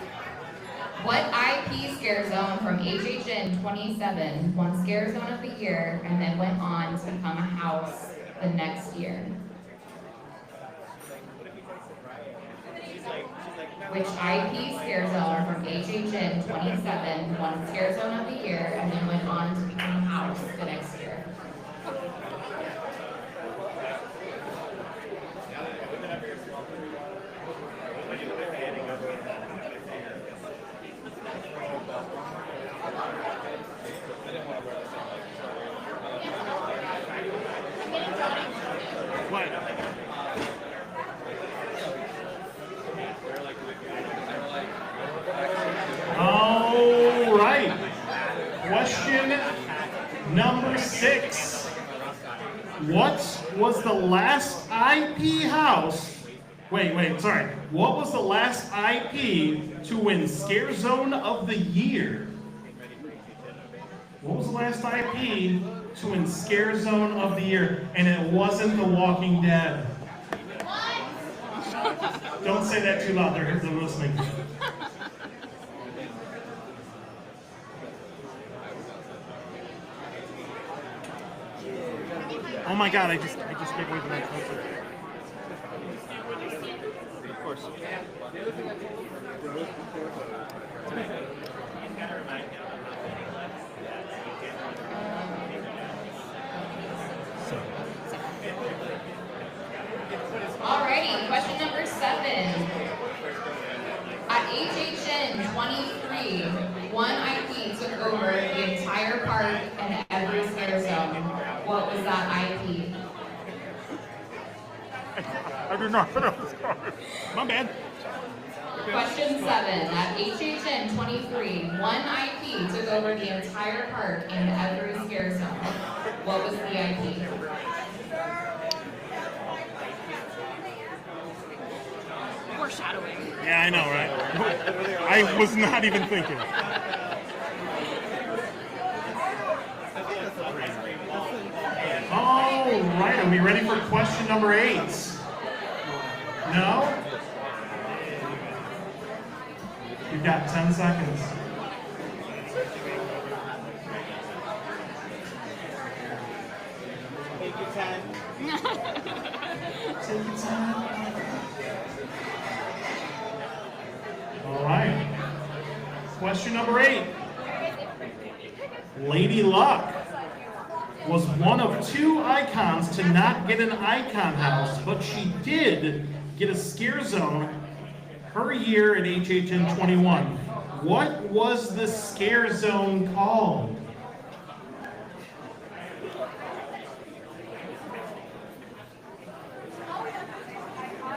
What IP scare zone from HHN 27 won Scare Zone of the Year and then went on to become a house the next year? Which IP scare zone from HHN 27 won Scare Zone of the Year and then went on to become a house the next year? What? All right. Question number 6. What was the last IP house? Sorry. What was the last IP to win Scare Zone of the Year? What was the last IP to win Scare Zone of the Year? And it wasn't The Walking Dead. Don't say that too loud, they're listening. my God, I just gave away the next answer. Of course. Alrighty, question number 7. At HHN 23, one IP took over the entire park and every scare zone. What was that IP? I did not know this card. My bad. Question 7. At HHN 23, one IP took over the entire park and every scare zone. What was the IP? Foreshadowing. Yeah, I know, right? I was not even thinking. All right, are we ready for question number 8? No? You've got 10 seconds. Take your time. Take your time. All right. Question number 8. Lady Luck was one of 2 icons to not get an icon house, but she did get a scare zone her year at HHN 21. What was the scare zone called?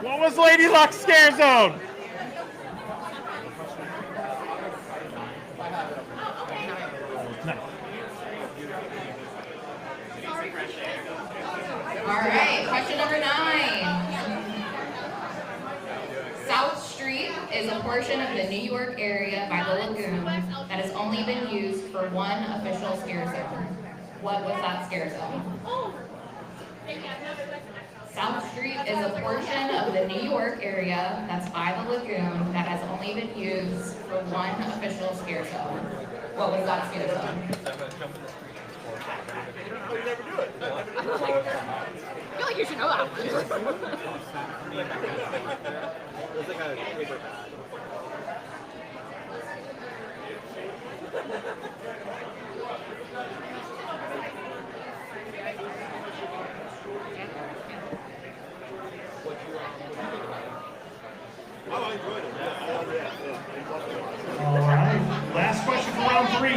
What was Lady Luck's scare zone? No. Alright, question number 9. South Street is a portion of the New York area by the lagoon that has only been used for one official scare zone. What was that scare zone? South Street is a portion of the New York area that's by the lagoon that has only been used for one official scare zone. What was that scare zone? I feel like you should know that one. There's like a paper bag. All right. Last question for round 3.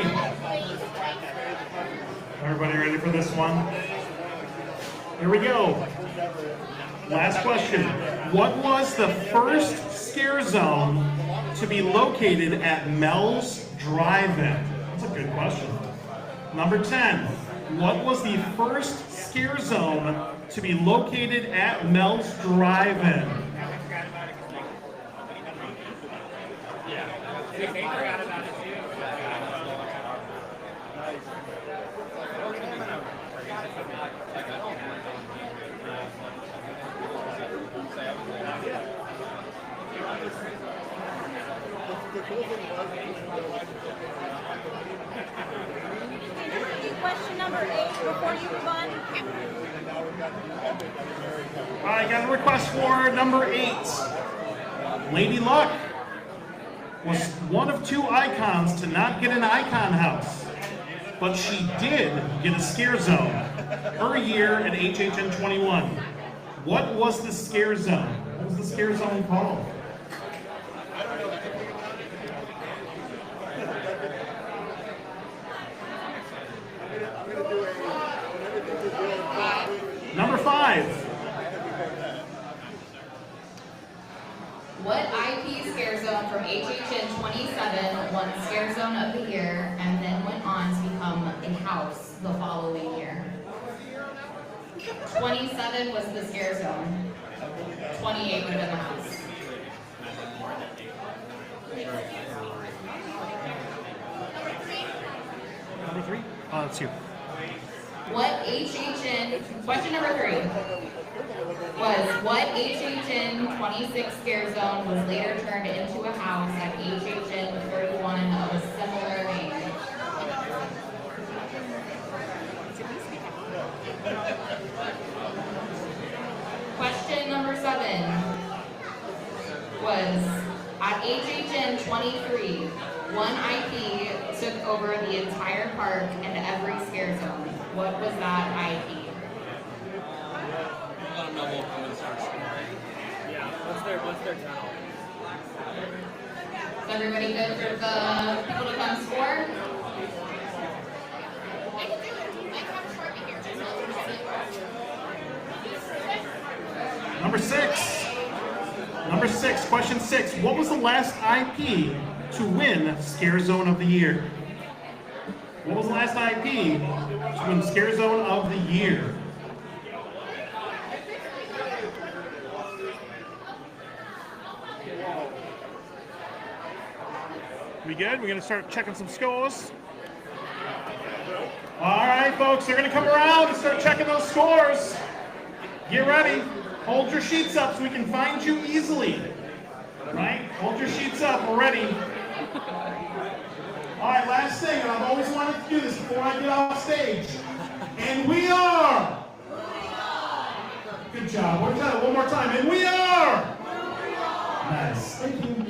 Everybody ready for this one? Here we go. Last question. What was the first scare zone to be located at Mel's Drive-In? That's a good question. Number 10. What was the first scare zone to be located at Mel's Drive-In? Question number 8 before you move on. I got a request for number 8. Lady Luck was one of 2 icons to not get an icon house, but she did get a scare zone her year at HHN 21. What was the scare zone? What was the scare zone called? Number 5. What IP scare zone from HHN 27 won Scare Zone of the Year and then went on to become a house the following year? 27 was the scare zone. 28 would have been the house. Number 3? Oh, that's you. What HHN, question number 3, was what HHN 26 scare zone was later turned into a house at HHN 31 of a similar name? At HHN 23, one IP took over the entire park and every scare zone. What was that IP? Let them know we'll come and start scoring. Yeah, what's their channel? Is everybody good for the people to come score? I can do it. I can have a Sharpie here. Number 6. Number 6, question 6. What was the last IP to win Scare Zone of the Year? What was the last IP to win Scare Zone of the Year? We good? We're gonna start checking some scores. All right, folks, they're going to come around and start checking those scores. Get ready. Hold your sheets up so we can find you easily. Right? Hold your sheets up. We're ready. All right, last thing, and I've always wanted to do this before I get off stage. And we are. Good job. One more time. And we are. Nice. Thank you.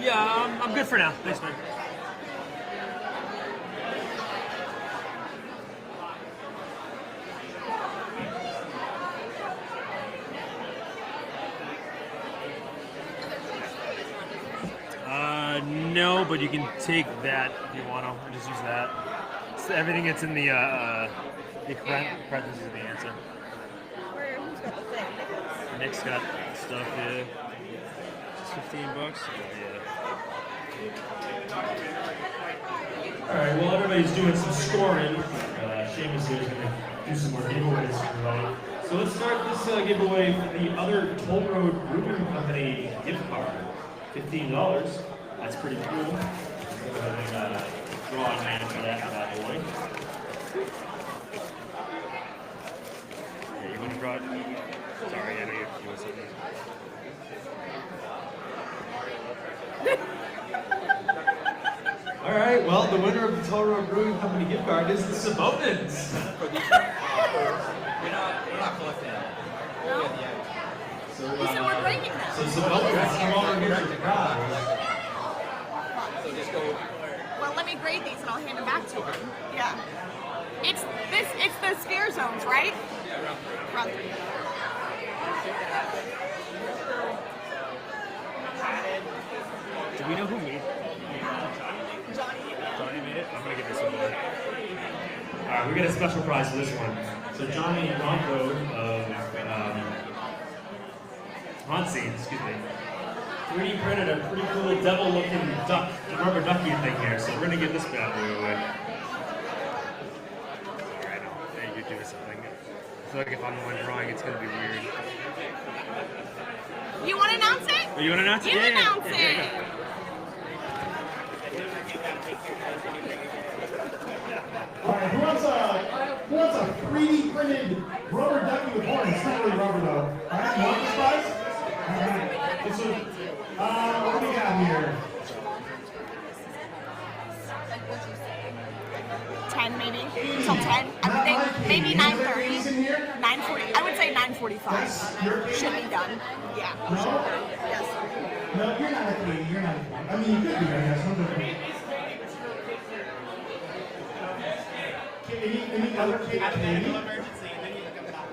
Yeah, I'm good for now. Thanks, man. No, but you can take that if you want to. Just use that. So everything that's in the parentheses of the answer. Who's got the thing? Nick's got stuff here. It's $15. Yeah. All right, while everybody's doing some scoring, Seamus here is going to do some more giveaways for everybody. So let's start this giveaway for the other Toll Road Brewing Company gift card. $15. That's pretty cool. Go ahead and draw a hand for that bad boy. Yeah, you want to draw it? Sorry, I know you want something. All right, well, the winner of the Toll Road Brewing Company gift card is the Sabotans. We're not collecting it. No? So, You said we're breaking them. So Sabotans, come over here to the prize. So just go. Well, let me grade these and I'll hand them back to him. Yeah. It's the scare zones, right? Yeah, Run through. Do we know who made it? Johnny made it? I'm gonna give this one away. All right, we got a special prize for this one. So Johnny Ronco of Hansi, excuse me, 3D printed a pretty cool devil-looking duck, rubber ducky thing here. So we're gonna give this bad boy away. Alright, hey, you're doing something. I feel like if I'm the one drawing, it's gonna be weird. You want to announce it? Oh, you want to announce it? You Yeah, announce yeah, it. yeah. All right, who wants a 3D printed rubber ducky with horns? It's not really rubber though. All right, you want this prize? All right. This is, what do we got here? 10 maybe? Till 10? I would think maybe 9:30. 9:40. I would say 9:45. Should be done. Yeah. No? Yes. No, you're not a Katie. You're not a Katie. I mean, you could be, I guess. Any other Katie?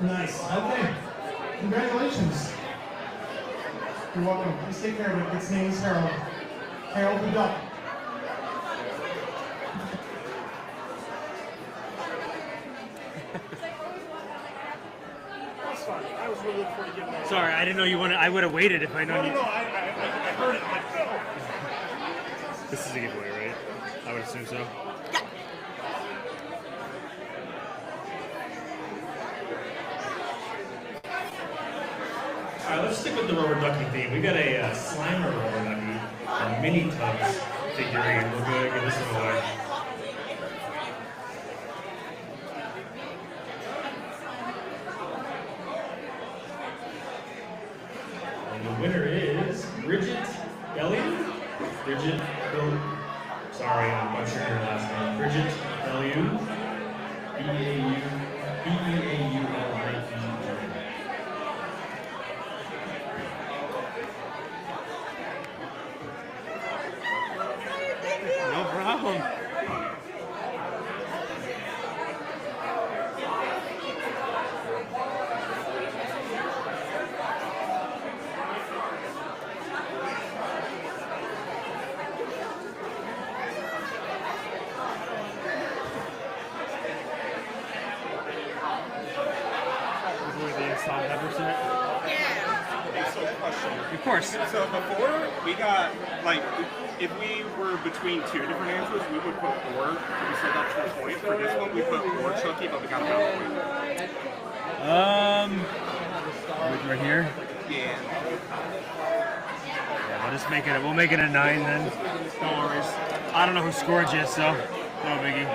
Nice. Okay. Congratulations. You're welcome. Please take care of it. Its name is Harold. Harold the Duck. fun. I was really looking forward to giving that. Sorry, I didn't know you wanted. I would have waited if I know you. No, I heard it. Like, oh. This is a giveaway, right? I would assume so. Yeah. All right, let's stick with the rubber ducky theme. We got a Slimer rubber ducky, a mini tubs figurine. We're going to give this one away. And the winner is Bridget Bellew. Bridget, sorry, I'm butchering her last name. Bridget Bellew. B-E-A-U-L-I-E. No problem. Of course. So before, we got, like, if we were between two different answers, we would put 4, and we still got 4 points. For this one, we put 4 Chucky, but we got about a point. Right here? Yeah. Yeah, we'll make it a 9 then. No worries. I don't know who scored yet, so no biggie.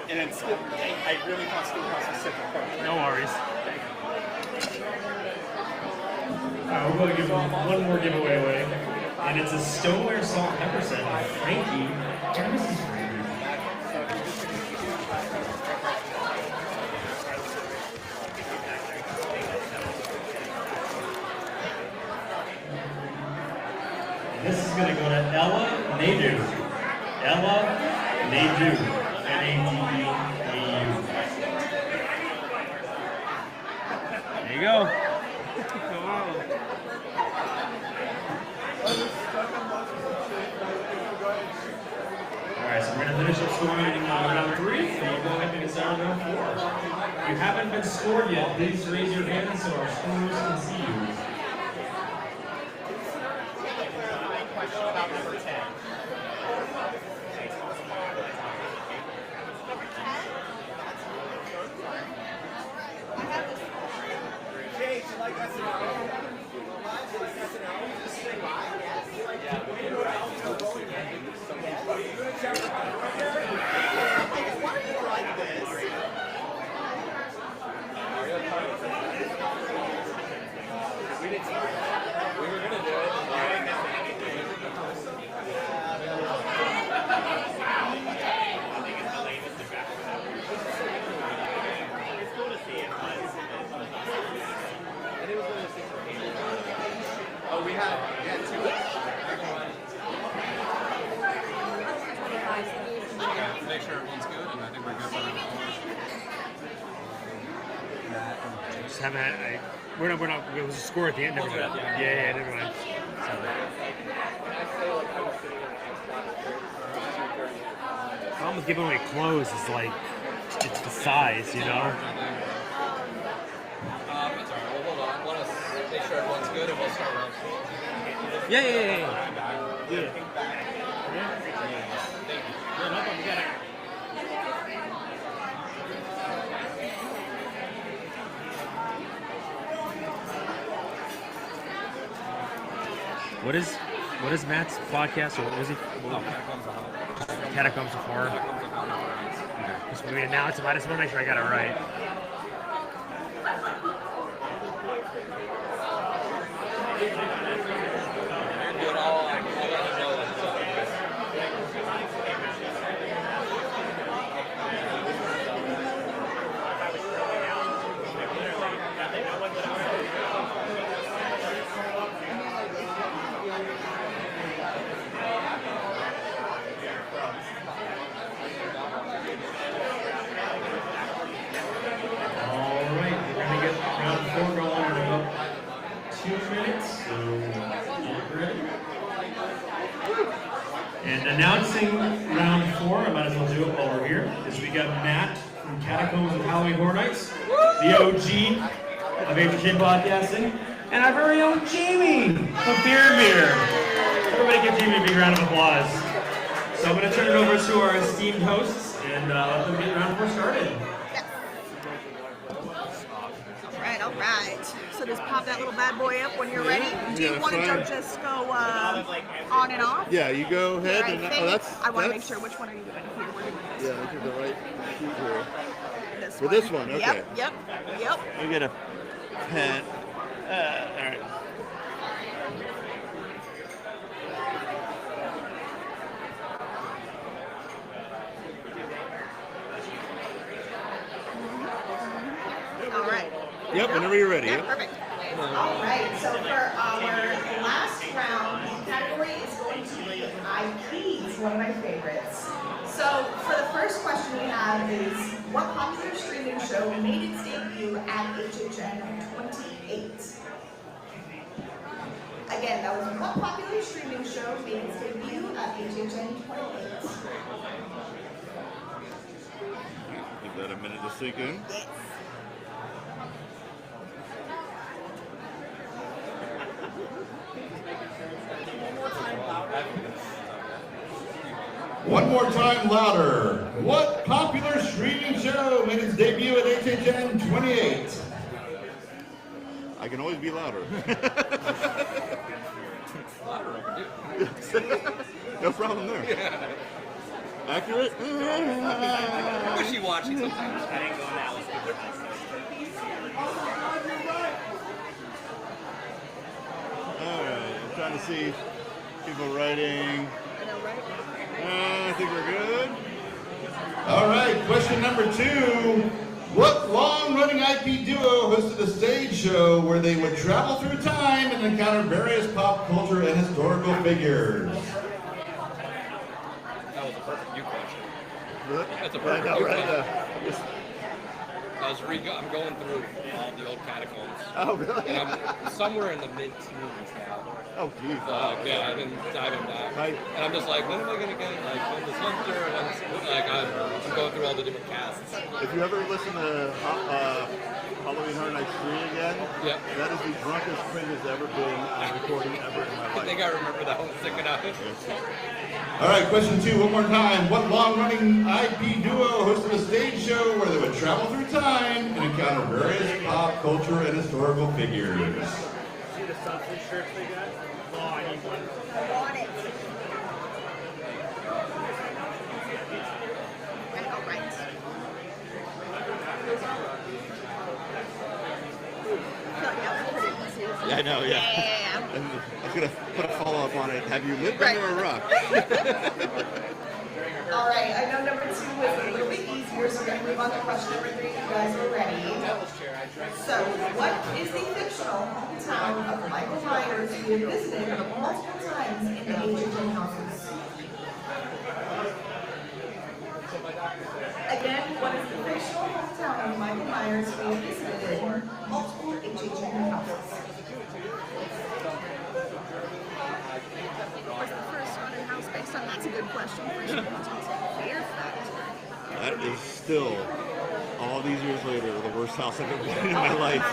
And then still, I really thought still has a second point. No worries. We're going to give one more giveaway away, and it's a stoneware salt and pepper set by Frankie and Mrs. Frankie. And this is going to go to Ella Nadu. Ella Nadu. N-A-D-E-A-U. There you go. Alright, so we're going to finish up scoring round 3, and we'll go ahead and get started on round 4. If you haven't been scored yet, please raise your hand so our scores can see you. Question about number 10. Jake, you like SNL? Oh, we had 2. Make sure everyone's good, and I think we're good for round 4. Just haven't had. We're not. It was a score at the end. Never mind. Yeah, never mind. The problem with giving away clothes is like it's the size, you know. That's all right. Well, hold on. Want to make sure everyone's good, and we'll start round 4. Yeah. Thank you. What is Matt's podcast, or what was he? Catacombs of Horror. Okay. Now I just want to make sure I got it right. And announcing round 4, I might as well do it while we're here, is we got Matt from Catacombs of Halloween Horror Nights, the OG of HHN Podcasting, and our very own Jamie of Beer. Everybody give Jamie a big round of applause. So I'm going to turn it over to our esteemed hosts and let them get round four started. All right. So just pop that little bad boy up when you're ready. Do you Yeah, want fine. to just go on and off? Yeah, you go ahead. I And think I want to make sure. Which one are you doing? Here, we're doing this. Yeah, look at the right sheet here. This For this one, okay. Yep. Let me get a pen. All right. All right. Yep, whenever you're ready. Yeah, Yep. perfect. All right, so for our last round, the category is going to be IPs, one of my favorites. So for the first question we have is, what popular streaming show made its debut at HHN 28? Again, that was what popular streaming show made its debut at HHN 28? Give that a minute to sink in. One more time louder. What popular streaming show made its debut at HHN 28? I can always be louder. No problem there. Yeah. Accurate? Wishy-washy sometimes. Alright, I'm trying to see people writing. I think we're good. All right, question number 2. What long-running IP duo hosted a stage show where they would travel through time and encounter various pop culture and historical figures? That was a perfect you question. That's a I perfect know, you right? question. I'm going through all the old catacombs. Oh, really? And I'm somewhere in the mid-teens now. Oh, geez. Yeah, I've been diving back. And I'm just like, when am I going to get, like, when this Hunter, I'm going through all the different casts. If you ever listen to Halloween Horror Nights 3 again, that is the drunkest Quinn has ever been on recording ever in my life. I think I remember that one sticking out. All right, question 2, one more time. What long-running IP duo hosted a stage show where they would travel through time and encounter various pop culture and historical figures? See the sunfish shirts they got? Oh, I need one. I want it. All right. Yeah, I know, yeah. And I was going to put a follow-up on it. Have you lived under a rock? All right, I know number 2 was a little bit easier, so we're going to move on to question number 3 if you guys are ready. So, what is the fictional hometown of Michael Myers who had visited multiple times in the HHN houses? Again, what is the fictional hometown of Michael Myers who had visited multiple HHN houses? What's the first haunted house based on? That's a good question. Fear factor. That is still, all these years later, the worst house I've ever been in my life.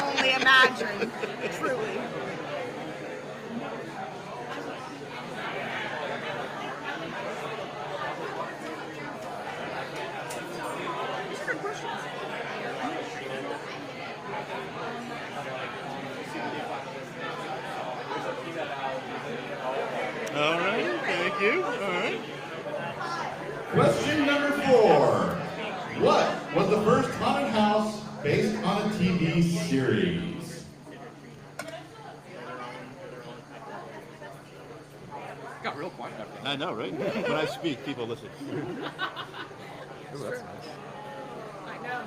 Only imagine. Truly. These are good questions. All right, thank you. All right. Question number 4. What was the first haunted house based on a TV series? Got real quiet after that. I know, right? When I speak, people listen. I know.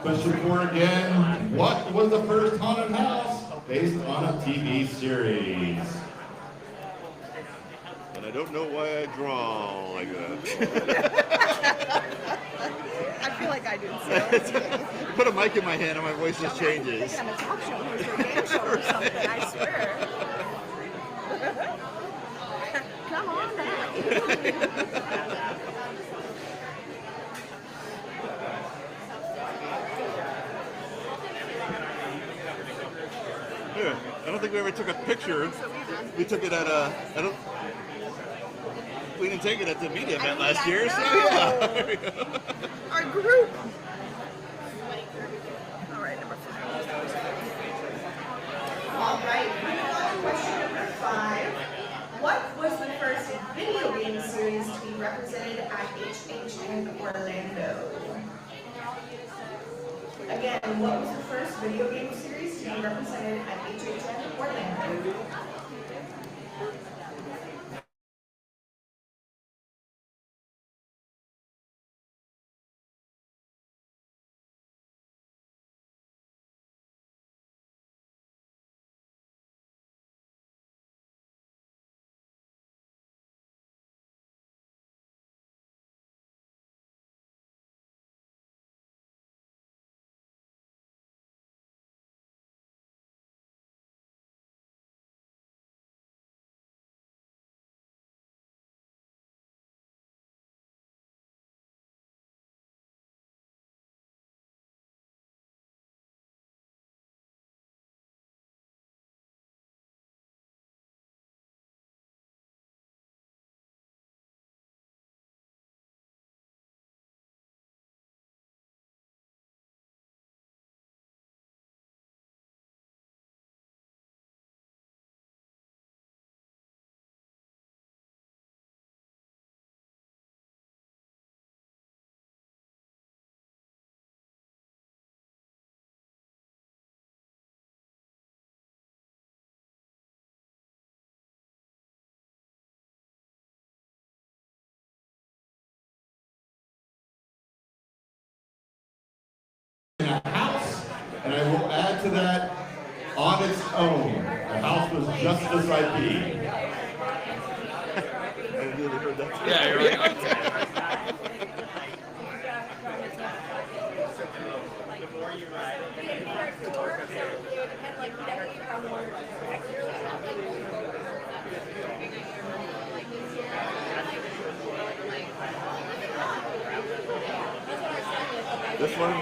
Question 4 again. What was the first haunted house based on a TV series? And I don't know why I draw like that. I feel like I do too. Put a mic in my hand and my voice just changes. I'm a talk show host or a game show or something, I swear. Come on back. I don't think we ever took a picture. We took it at a. We didn't take it at the media event last year, so yeah. Our group. All right, number 5. All right, moving on to question number 5. What was the first video game series to be represented at HHN Orlando? Again, what was the first video game series to be represented at HHN Orlando? And I will add to that, on its own, the house was Justice IP. I really heard that. Yeah, you're right. This one,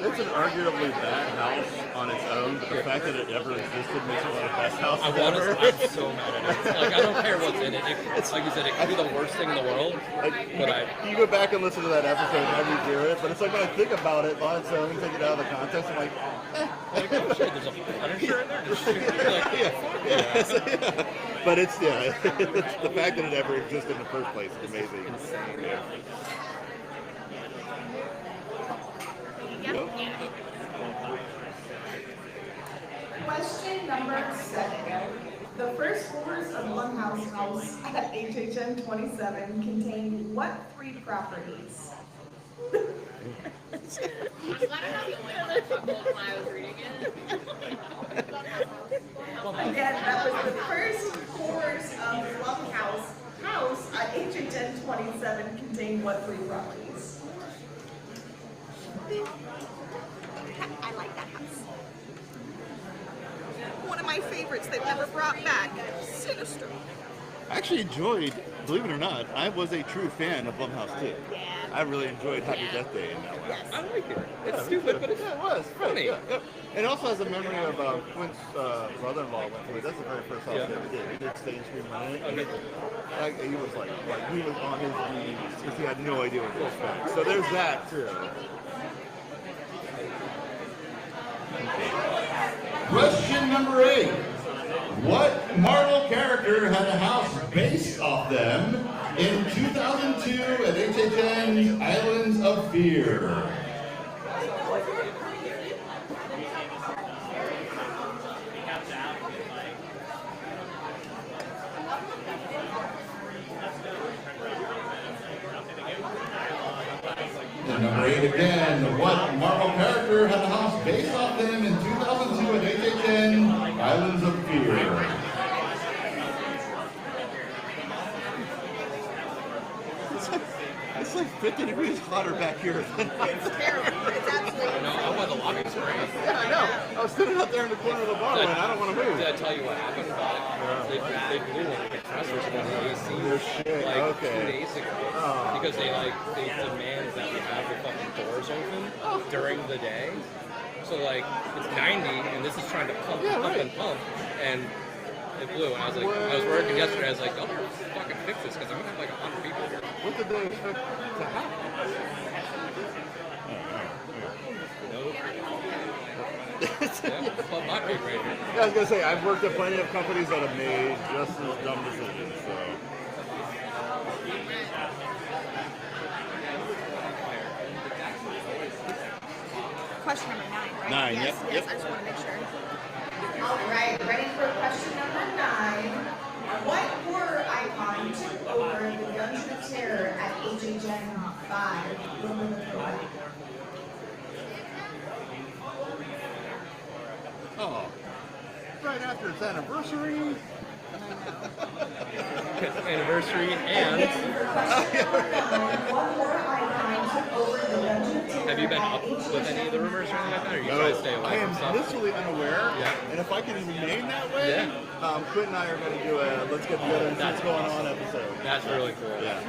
it's an arguably bad house on its own, but the fact that it ever existed makes it one of the best houses I'm so mad at it. Like, I don't care what's in it. It's like you said, it could be the worst thing in the world. You go back and listen to that episode and you do it, but it's like when I think about it on its own and take it out of the context, I'm like, like, oh shit, there's a Punisher in there? Just like, yeah. But it's, the fact that it ever existed in the first place is amazing. Insane. Yeah. Yep. Question number 7. The first floors of Blumhouse House at HHN 27 contain what 3 properties? Again, that was the first floors of Blumhouse House at HHN 27 contain what 3 properties? I like that house. One of my favorites they've never brought back. Sinister. I actually enjoyed, believe it or not, I was a true fan of Blumhouse too. Yeah. I really enjoyed Happy Death Day in that one. Yes. I like it. It's stupid, but it's it was funny. Yeah. And it also has a memory of Quint's brother-in-law went to it. That's the very first house that we did. He did Stage Screen Running. He was like he was on his knees because he had no idea what to expect. So there's that too. Question number 8. What Marvel character had a house based off them in 2002 at HHN's Islands of Fear? And number 8 again, what Marvel character had a house based off them in 2002 at HHN Islands of Fear? It's like 50 degrees hotter back here. It's terrible. It's absolutely No, I want the lobby spray. Yeah, I know. I was sitting out there in the corner of the bar and I don't want to move. Did I tell you what happened? They blew one of the compressors in the AC like 2 days ago because they demand that we have the fucking doors open during the day. So like it's 90, and this is trying to pump, and pump, and it blew. And I was like, I was working yesterday. I was like, y'all better fucking fix this because I'm gonna have like 100 people here. What did they expect to happen? That's what my big right here. Yeah, I was gonna say I've worked at plenty of companies that have made just as dumb decisions. So. Question number 9, right? 9, yes, yep, yes, yep. I just want to make sure. All right, ready for question number 9. What horror icon took over the Dungeon of Terror at HHN 5? Oh, right after its anniversary. Anniversary and. Have you been up with any of the rumors or anything like that, or you try to stay away I from am stuff? literally unaware, and if I can remain that way, Quinn and I are going to do a let's get together and see what's going on episode. That's really cool. Yeah,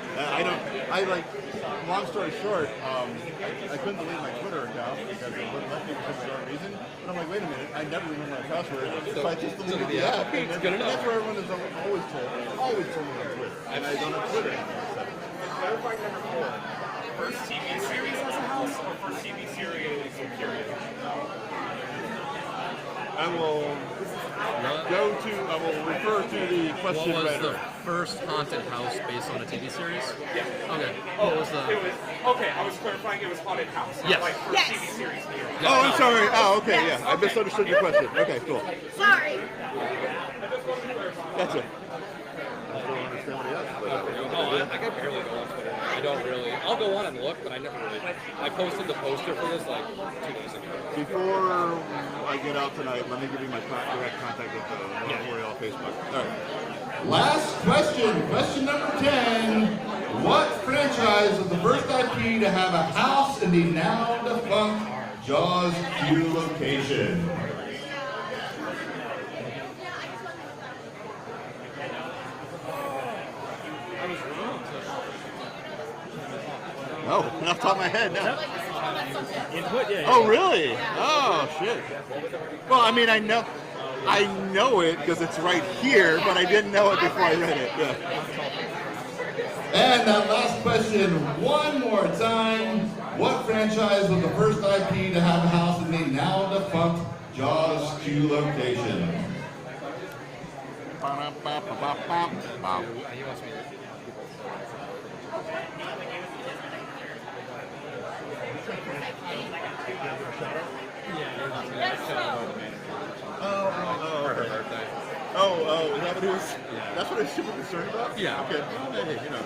long story short, I couldn't delete my Twitter account because it wouldn't let me for some reason. But I'm like, wait a minute, I never remember my password, so I just deleted the app. And it's good enough. That's where everyone is always told me on Twitter. And I don't have Twitter anymore. Clarify number 4. First TV series as a house or first TV series period? I will refer to the question What was writer. the first haunted house based on a TV series? Yeah. Okay. Oh, What was the? it was, okay, I was clarifying it was haunted house, not Yes. like first TV series period. Oh, I'm sorry. Oh, okay, Yes. yeah. I misunderstood your question. Okay, cool. Sorry. Gotcha. I don't understand what he asked, but I can barely go on Twitter. I don't really. I'll go on and look, but I never really. I posted the poster for this like 2 days ago. before I get out tonight, let me give you my direct contact info. Don't worry, on Facebook. All right. Last question, question number 10. What franchise was the first IP to have a house in the now defunct Jaws Q location? No, off the top of my head, no. Input, yeah. Oh, really? Oh, shit. Well, I mean, I know it because it's right here, but I didn't know it before I read it. Yeah. And that last question, one more time. What franchise was the first IP to have a house in the now defunct Jaws Q location? Oh, is that what he was? Yeah. That's what he's super concerned about? Yeah. Okay. Hey, you know.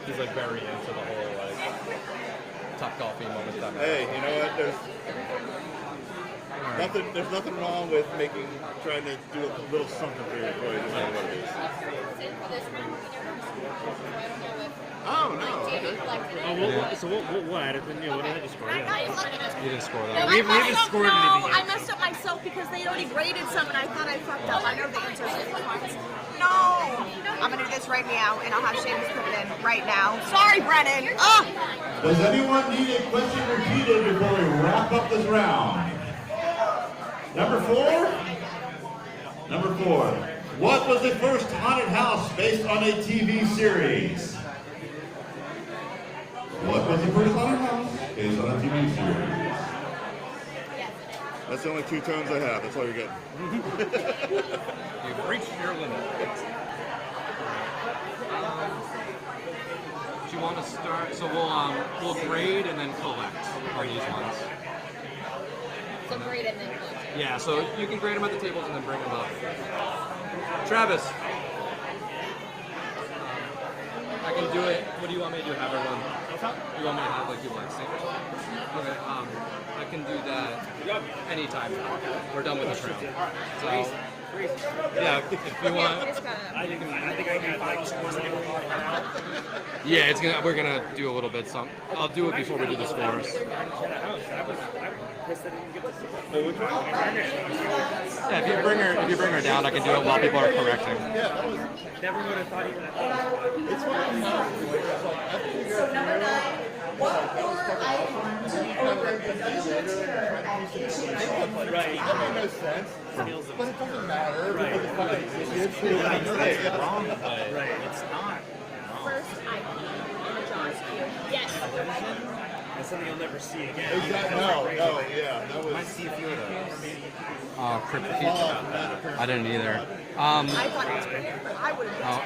He's like very into the whole like top coffee moment stuff. Hey, you know what? There's nothing wrong with trying to do a little something for your employees, no matter what it is. Oh, no, okay. So we'll add it, then, what did I just score? You didn't score No, that. We haven't scored anything I yet. messed up myself because they already graded some and I thought I fucked up. I know the answers to these ones. No! I'm gonna do this right now and I'll have Seamus put it in right now. Sorry, Brennan! Ugh! Does anyone need a question repeated before we wrap up this round? Number 4? Number 4. What was the first haunted house based on a TV series? What was the first haunted house based on a TV series? That's the only 2 tones I have. That's all you're getting. You've reached your limit. Do you want to start? So we'll grade and then collect on these ones. So grade and then collect. Yeah, so you can grade them at the tables and then bring them up. Travis. I can do it. What do you want me to do? Have everyone? You want me to have like people like sing or something? Okay. I can do that anytime. We're done with this round. So, yeah, if you want. I think I can final scores. Yeah, we're gonna do a little bit. I'll do it before we do the scores. Yeah, if you bring her down, I can do it while people are correcting. Never would have thought you would have. It's fine. So number 9, what horror icon to over the visitor at HHN. Right. That made no sense. But it doesn't matter because it's fucking idiots who It's wrong, but it's not. First icon in the Jaws queue. Yes. That's something you'll never see again. Exactly. No, yeah. That was. Might see a few of those. Crypt feature. I didn't either. I thought it was pretty, but I would have guessed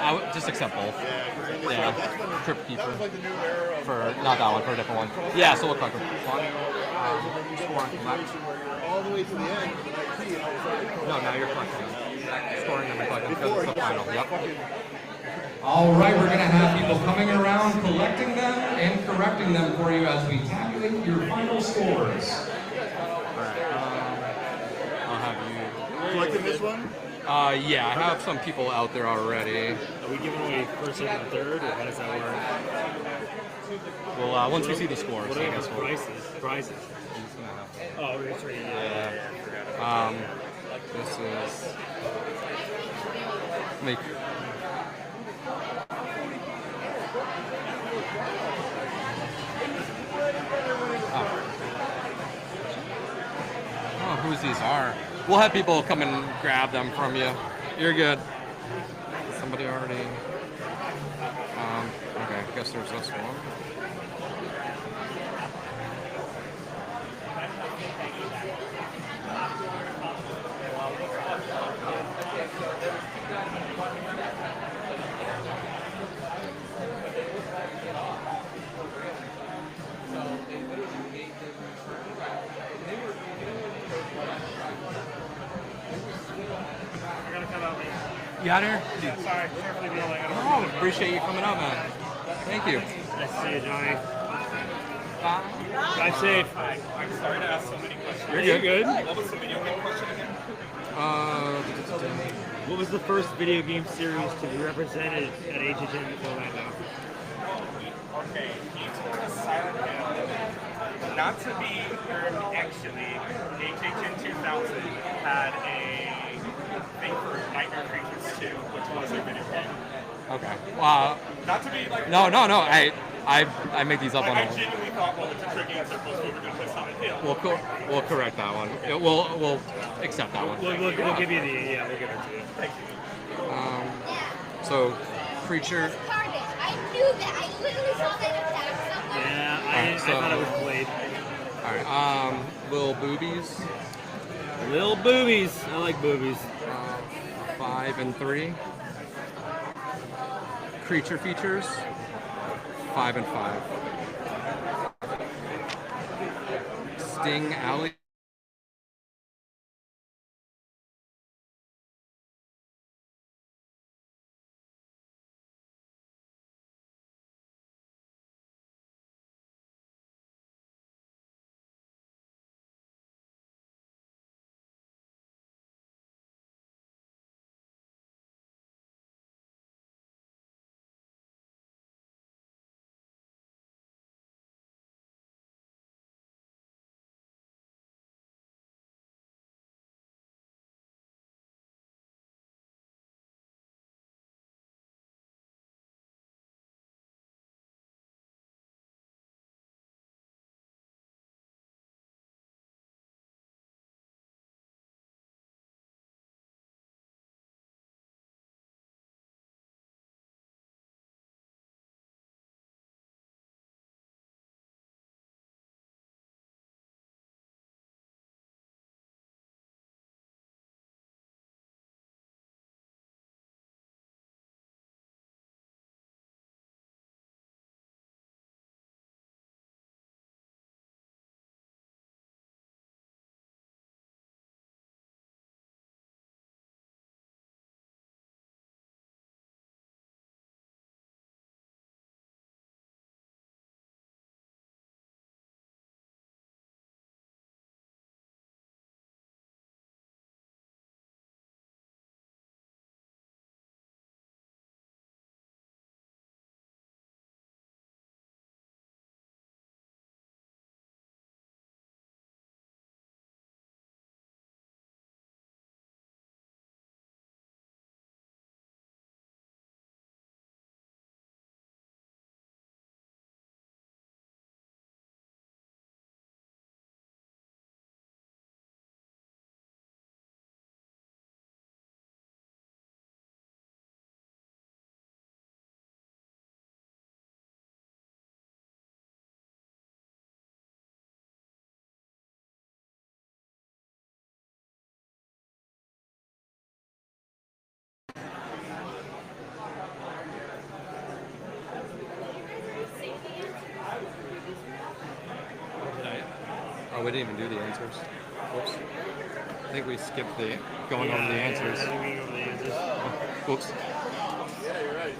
I would just accept both. Yeah, Crypt Keeper. Like the new era of For not that one, for a different one. Yeah, so we'll collect them. score and collect. Where you're all the way to the end of the next key, and all of a sudden. No, now you're collecting them. Scoring them and collecting because it's the final. Yep. All right, we're going to have people coming around, collecting them and correcting them for you as we tabulate your final scores. Alright, I'll have you. Collecting this one? Yeah, I have some people out there already. Are we giving away first, second, and third, or how does that work? Well, once we see the scores. What are I the guess we'll- prizes? Oh, it's right. Yeah. This is. Make. Oh, whose these are? We'll have people come and grab them from you. You're good. Somebody already. Okay, I guess there's this one. I gotta come out later. You out here? Sorry, sorry for leaving early. Oh, appreciate you coming out, man. Thank you. Nice to see you, Johnny. Drive safe. I'm sorry to ask so many questions. You're good. What was the video game question again? What was the first video game series to be represented at HHN Orlando? Okay, he told us Silent Hill. Not to be heard, actually, HHN 2000 had a thing for Nightmare Creatures 2, which was a video game. Okay. Not to be like... No. I make these up like, on I all. genuinely thought, well, it's a trick answer, plus we were going to play Silent Hill. We'll correct that one. We'll accept that one. We'll give you we'll give it to you. Thank you. So, Creature. I knew that. I literally saw that attack somewhere. Yeah, I thought it was played. Alright, Little Boobies. Little boobies. I like boobies. 5 and 3. Creature Features. 5 and 5. Sting Alley. Oh, we didn't even do the answers. Whoops. I think we skipped the going over the answers. Whoops. Yeah, you're right.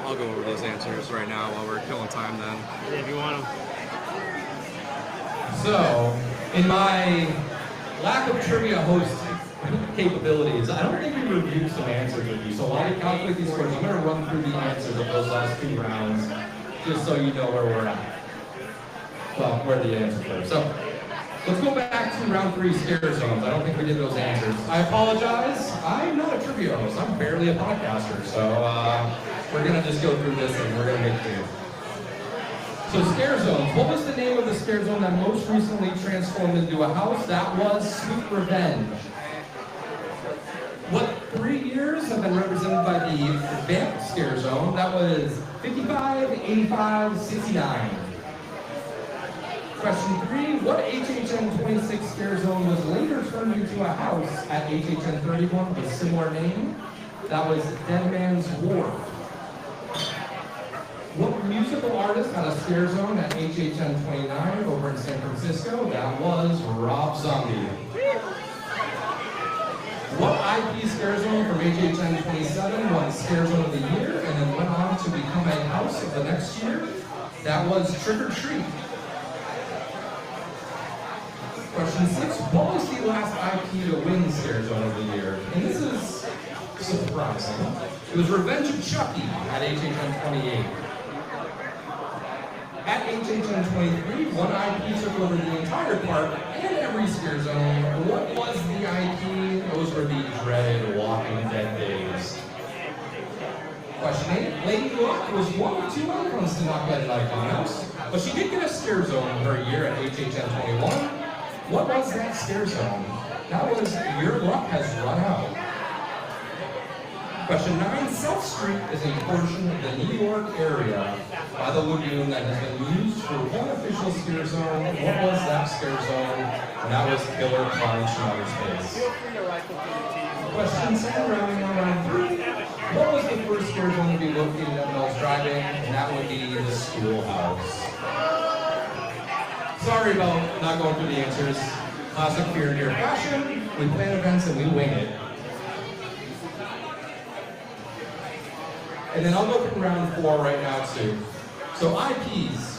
I'll go over these answers right now while we're killing time then. Yeah, if you want them. So, in my lack of trivia host capabilities, I don't think we reviewed some answers with you. So while we calculate these scores, I'm going to run through the answers of those last 2 rounds, just so you know where we're at. Well, where the answers were. So, let's go back to round 3 scare zones. I don't think we did those answers. I apologize. I'm not a trivia host. I'm barely a podcaster. So, we're going to just go through this and we're going to make do. So scare zones. What was the name of the scare zone that most recently transformed into a house? That was Sweet Revenge. What 3 years have been represented by the Vamp scare zone? That was 55, 85, 69. Question 3. What HHN 26 scare zone was later turned into a house at HHN 31 with a similar name? That was Dead Man's Wharf. What musical artist had a scare zone at HHN 29 over in San Francisco? That was Rob Zombie. What IP scare zone from HHN 27 won Scare Zone of the Year and then went on to become a house of the next year? That was Trick or Treat. Question 6. What was the last IP to win Scare Zone of the Year? And this is surprising. It was Revenge of Chucky at HHN 28. At HHN 23, one IP took over the entire park and every scare zone. What was the IP? Those were the dreaded Walking Dead days. Question 8. Lady Luck was one of 2 icons to not get an icon house, but she did get a scare zone per year at HHN 21. What was that scare zone? That was Your Luck Has Run Out. Question 9. South Street is a portion of the New York area by the lagoon that has been used for one official scare zone. What was that scare zone? And that was Killer Clown Schneider's Face. Question 10, rounding on round 3. What was the first scare zone to be located at Mel's Drive-In? And that would be the Schoolhouse. Sorry about not going through the answers. Classic Fear and Fear fashion. We plan events and we wing it. And then I'll go through round 4 right now too. So IPs.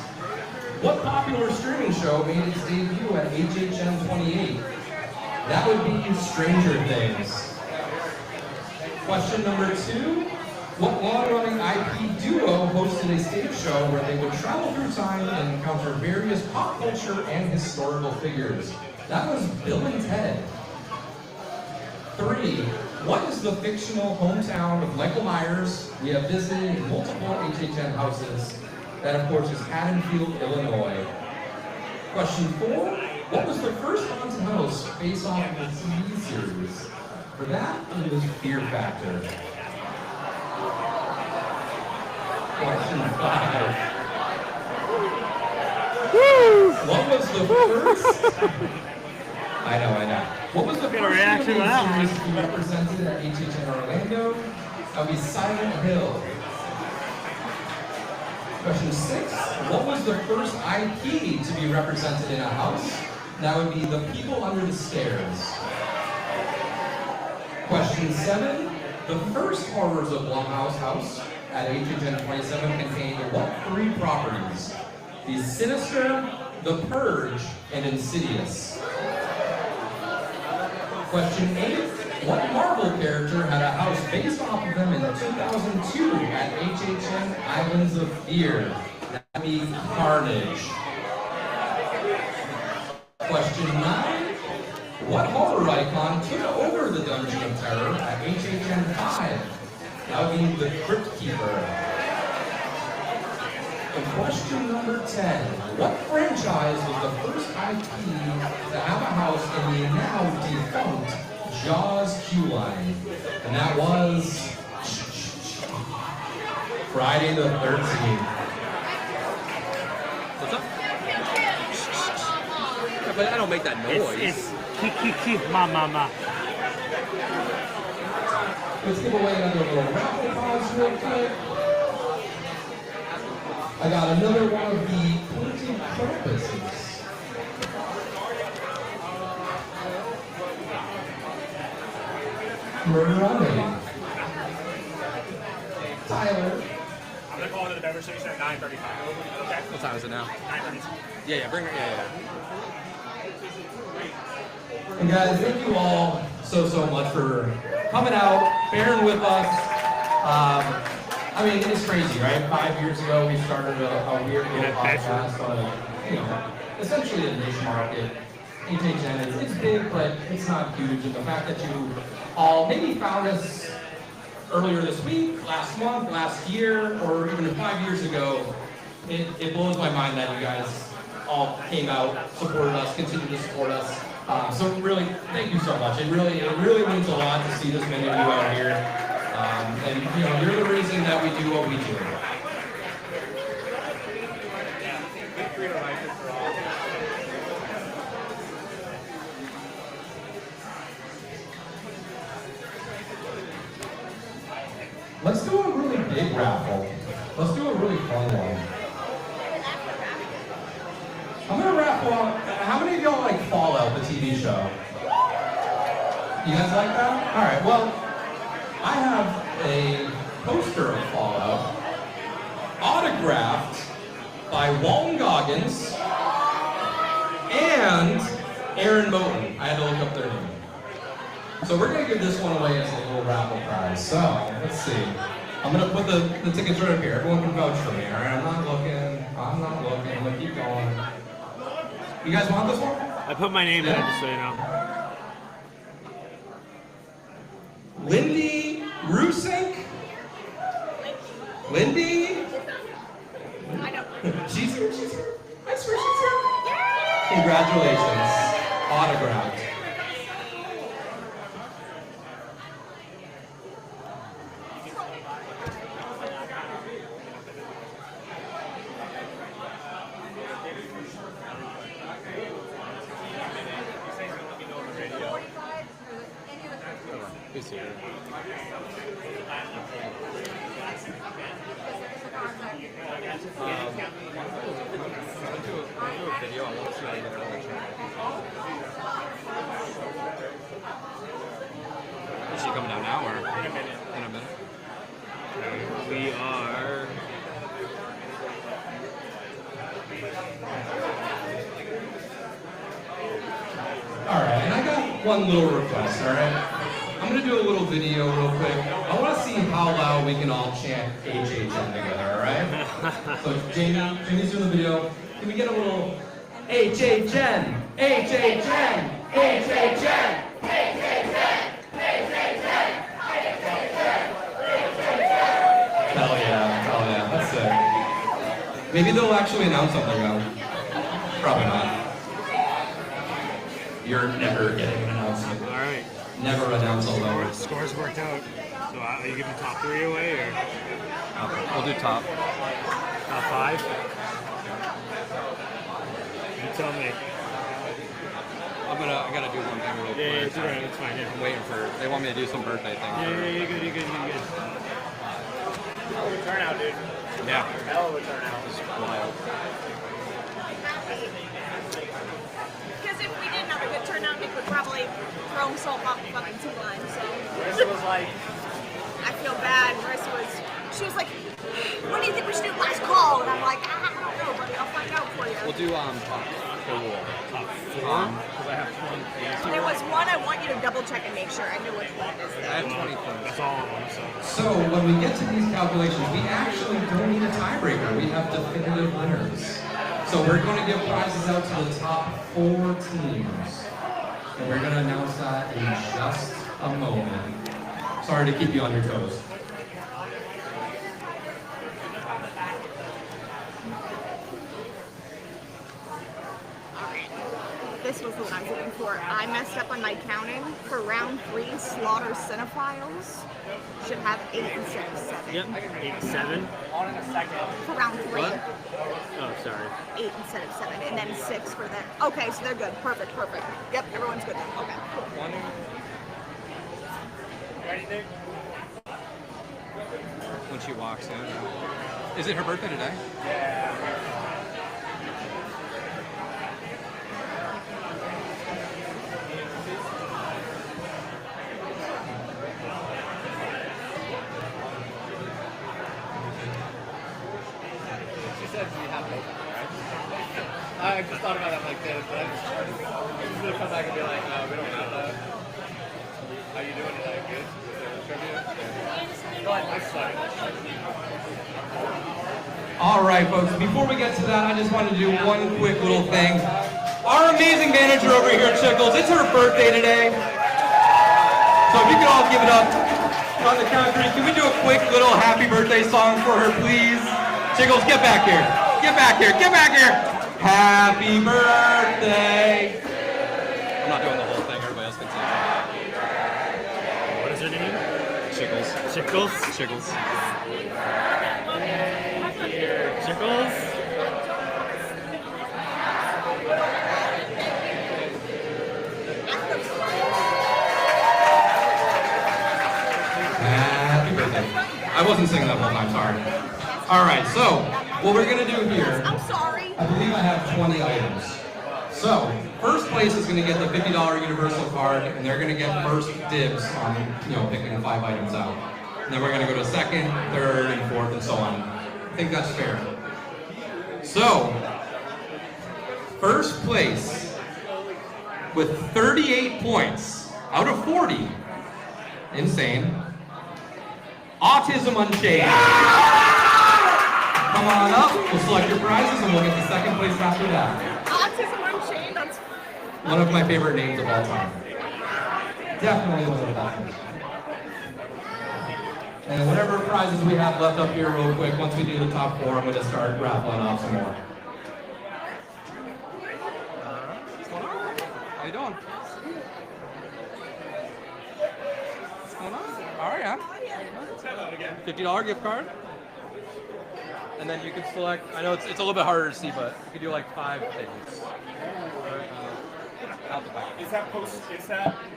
What popular streaming show made its debut at HHN 28? That would be Stranger Things. Question number 2. What long-running IP duo hosted a stage show where they would travel through time and encounter various pop culture and historical figures? That was Bill and Ted. 3. What is the fictional hometown of Michael Myers? We have visited multiple HHN houses. That, of course, is Haddonfield, Illinois. Question 4. What was the first haunted house based off of the TV series? For that, it was Fear Factor. Question 5. What was the first? I know. What was the first reaction to that one? series to be represented at HHN Orlando? That would be Silent Hill. Question 6. What was the first IP to be represented in a house? That would be The People Under the Stairs. Question 7. The first Horrors of Blumhouse house at HHN 27 contained what 3 properties? The Sinister, The Purge, and Insidious. Question 8. What Marvel character had a house based off of them in 2002 at HHN Islands of Fear? That would be Carnage. Question 9. What horror icon took over the Dungeon of Terror at HHN 5? That would be the Crypt Keeper. And question number 10. What franchise was the first IP to have a house in the now defunct Jaws queue line? And that was Friday the 13th. What's up? But I don't make that noise. It's ma. Let's give away another little raffle prize real quick. I got another one of the see porpoises. Murder rate. Tyler. I'm gonna call into the beverage station at 9:35. Okay. What time is it now? 9:30. Yeah, bring her. Yeah. And guys, thank you all so much for coming out, bearing with us. I mean, it's crazy, right? 5 years ago, we started a weird little podcast on essentially a niche market. HHN, it's big, but it's not huge. And the fact that you all maybe found us earlier this week, last month, last year, or even 5 years ago, it blows my mind that you guys all came out, supported us, continue to support us. So really, thank you so much. It really means a lot to see this many of you out here. And you're the reason that we do what we do. Let's do a really big raffle. Let's do a really fun one. I'm gonna raffle out. How many of y'all like Fallout, the TV show? You guys like that? All right. Well, I have a poster of Fallout, autographed by Walton Goggins and Aaron Moten. I had to look up their name. So we're gonna give this one away as a little raffle prize. So let's see. I'm gonna put the tickets right up here. Everyone can vouch for me. All right. I'm not looking. I'm gonna keep going. You guys want this one? I put my name in it just so you know. Lindy Rusink? Lindy? I know. She's here. I swear she's here. Congratulations. Autographed. Who's here? Do a video. I want to see how you get it on the channel. Is she coming down now or in a minute? In a minute. We are. All right, and I got one little request, all right? I'm gonna do a little video real quick. I wanna see how loud we can all chant HHN together, all right? So Jamie's doing the video. Can we get a little HHN, HHN, HHN, HHN, HHN, Hell yeah, that's it. Maybe they'll actually announce something now. Probably not. You're never getting an announcement. All right. Never announce alone. Scores worked out. So are you giving top 3 away or? Okay, we'll do top. Top 5? You tell me. I gotta do one thing real quick. Yeah, it's alright, it's fine. Yeah. I'm waiting for. They want me to do some birthday thing. Yeah, you're good. Hell of a turnout, dude. Yeah. Hell of a turnout. It's wild. Because if we didn't have a good turnout, Nick would probably throw himself off the fucking two line. So Marissa was like, I feel bad. She was like, what do you think we should do last call? And I'm like, I don't know, buddy. I'll find out for you. We'll do top 4. Top 4? Because I have 20. There was one I want you to double check and make sure I know which one it is. I have 20 things. That's all I want to say. So when we get to these calculations, we actually don't need a tiebreaker. We have definitive winners. So we're going to give prizes out to the top 4 teams. And we're going to announce that in just a moment. Sorry to keep you on your toes. This was the one I was looking for. I messed up on my counting. For round 3, Slaughter Cinephiles should have 8 instead of 7. Yep. 8, 7. on in a second. For round 3. What? Oh, sorry. 8 instead of 7, and then 6 for them. Okay, so they're good. Perfect. Yep, everyone's good then. Okay, cool. Ready, Nick? When she walks in. Is it her birthday today? Yeah. I just thought about it like this, but I'm just gonna come back and be like, no, we don't have that. How you doing today? Good? Trivia? Go ahead, next slide. All right, folks, before we get to that, I just wanted to do one quick little thing. Our amazing manager over here, Chickles, it's her birthday today. So if you could all give it up on the count of three, can we do a quick little happy birthday song for her, please? Chickles, get back here. Get back here. Get back here. Happy birthday. I'm not doing the whole thing. Everybody else can sing. What is her name? Chickles. Chickles? Chickles. Chickles? Happy birthday. I wasn't singing that whole time, sorry. All right, so what we're going to do here, I'm sorry. I believe I have 20 items. So, first place is going to get the $50 Universal card, and they're going to get first dibs on, picking 5 items out. And then we're going to go to second, third, and fourth, and so on. I think that's fair. So, first place with 38 points out of 40. Insane. Autism Unchained. Come on up, we'll select your prizes, and we'll get the second place after that. Autism Unchained, that's One of my favorite names of all time. Definitely one of the best. And whatever prizes we have left up here real quick, once we do the top 4, I'm going to start raffling off some more. How you doing? What's going on? All right, yeah. $50 gift card. And then you can select, I know it's a little bit harder to see, but you can do like 5 things. Out the back. Is that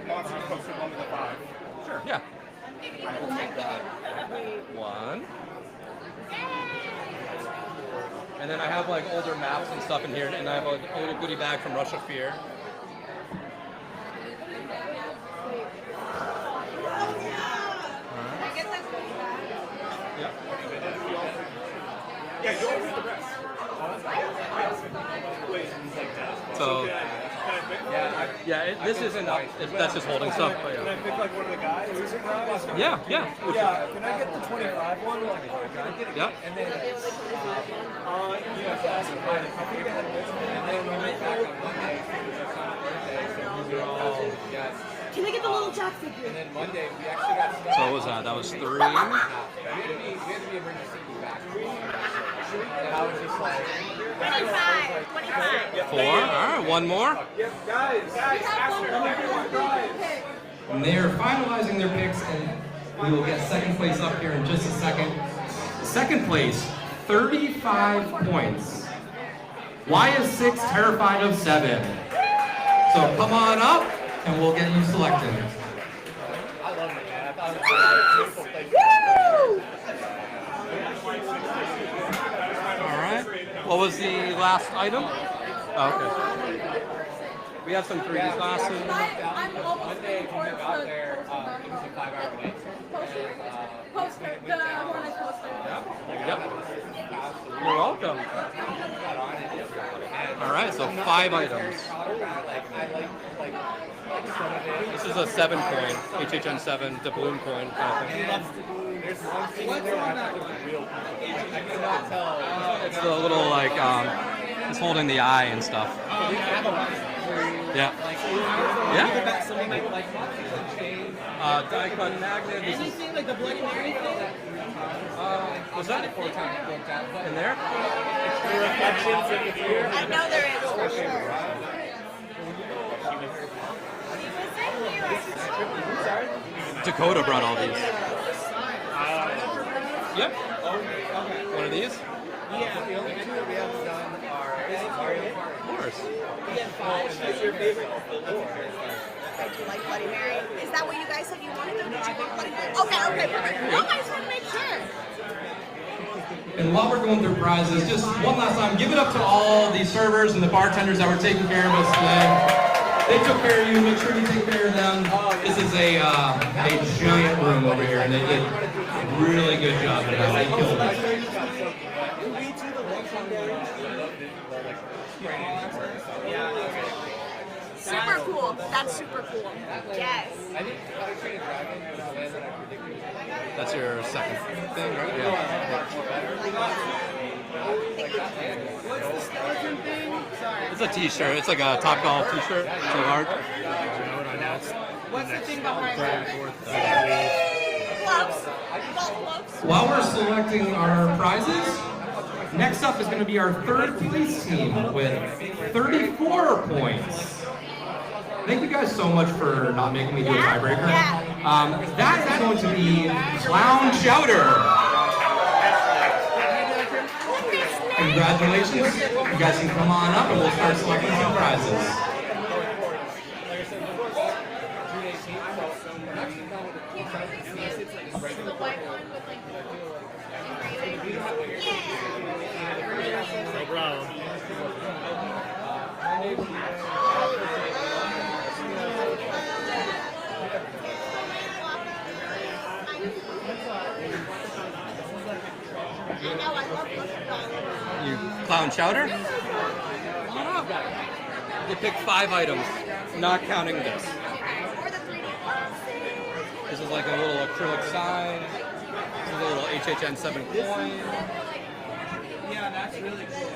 monster posted one of the 5? Sure. Yeah. I will take that. 1. And then I have like older maps and stuff in here, and I have a little goodie bag from Rush of Fear. Yeah, go with the rest. So, this isn't up. That's just holding stuff. But Can I pick like one of the guys? yeah. Yeah, can I get the 25 one? Yep. And then, Can I get the little Jack figure? And then Monday, we actually got stuff. So what was that? That was 3. We had to be emergency back. And I was just like, 25. 4. All right, one more. Guys, And they are finalizing their picks, and we will get second place up here in just a second. Second place, 35 points. Why is 6 terrified of 7? So come on up, and we'll get you selected. I love it, man. I thought it was a beautiful place. All right. What was the last item? Oh, okay. We have some 3D glasses. I'm almost Monday, when we got there, it was a 5-hour wait. poster, the one I posted. Yep. You're welcome. All right, so 5 items. This is a 7 coin, HHN 7, the balloon coin kind of thing. There's one thing in there I thought was real. I could not tell. It's the little like it's holding the eye and stuff. Yeah. Yeah. Die cut magnet. Anything like the Bloody Mary thing? Was that in there? I know there is for sure. Dakota brought all these. Yep. One of these? Yeah, the only 2 that we haven't done are Mario Kart. Of course. What's your favorite? Do you like Bloody Mary? Is that what you guys said you wanted? Did you want Bloody Mary? Okay, perfect. No, I just want to make sure. And while we're going through prizes, just one last time, give it up to all the servers and the bartenders that were taking care of us today. They took care of you, make sure you take care of them. This is a giant room over here, and they did a really good job of that. They killed it. Super cool. That's super cool. Yes. That's your second thing, right? Yeah. It's a t-shirt. It's like a Topgolf t-shirt. Too hard. What's the thing behind that? Gloves. Golf gloves. While we're selecting our prizes, next up is going to be our third place team with 34 points. Thank you guys so much for not making me do a tiebreaker. That is going to be Clown Chowder. Congratulations. You guys can come on up and we'll start selecting some prizes. No problem. You Clown Chowder? You pick 5 items, not counting this. This is like a little acrylic sign. This is a little HHN 7 coin. Yeah, that's really cool.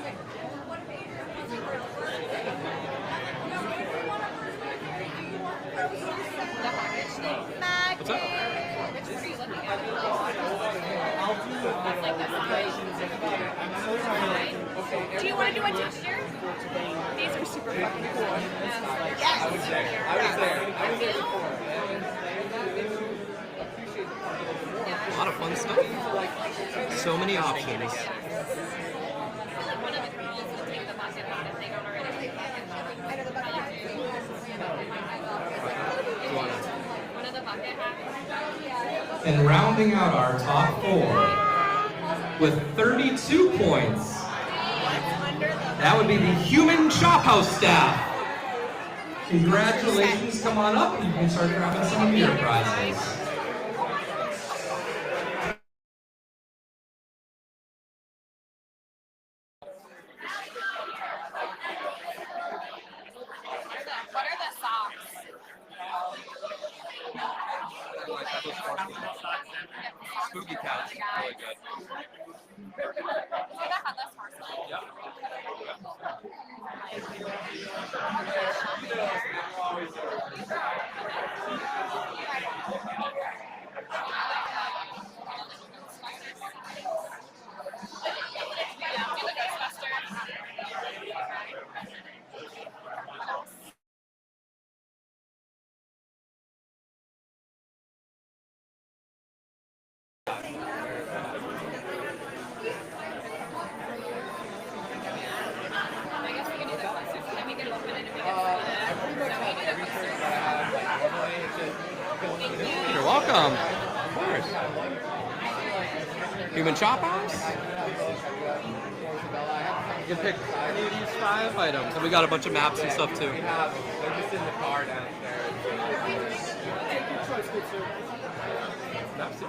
What's up? Do you want to do a texture? These are super fucking cool. Yes. I was there before. A lot of fun stuff. So many options. And rounding out our top 4 with 32 points, that would be the Human Chop House staff. Congratulations, come on up and you can start grabbing some of your prizes. What are the socks? Spooky Cat's really good. You're welcome. Of course. Human Chop House? You can pick any of these 5 items. And we got a bunch of maps and stuff too. They're just in the car downstairs. Maps too.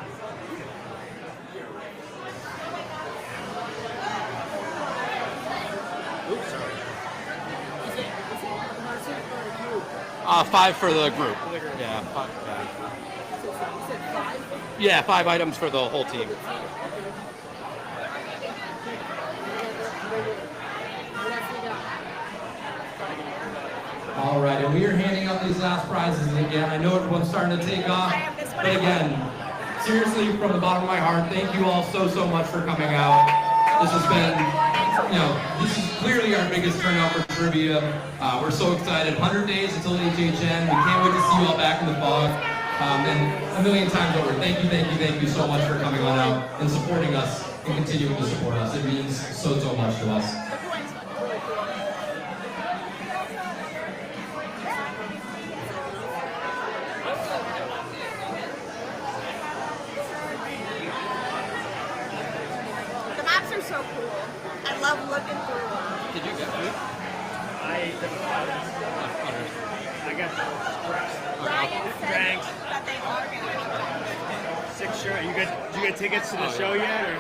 Oops, sorry. 5 for the group. Yeah, 5. Yeah, 5 items for the whole team. All right, and we are handing out these last prizes again. I know everyone's starting to take off, but again, seriously, from the bottom of my heart, thank you all so much for coming out. This has been, this is clearly our biggest turnout for trivia. We're so excited. 100 days until HHN. We can't wait to see you all back in the fog. And a million times over, thank you so much for coming on out and supporting us and continuing to support us. It means so much to us. The maps are so cool. I love looking through them. Did you get food? I got Ryan said that they are going to 6 shirt. You get tickets to the show yet? Or?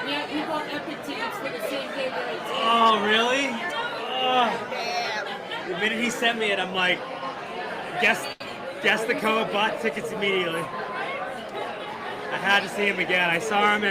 Yeah, we bought Epic tickets for the same day that I did. Oh, really? The minute he sent me it, I'm like, guess the code, bought tickets immediately. I had to see him again. I saw him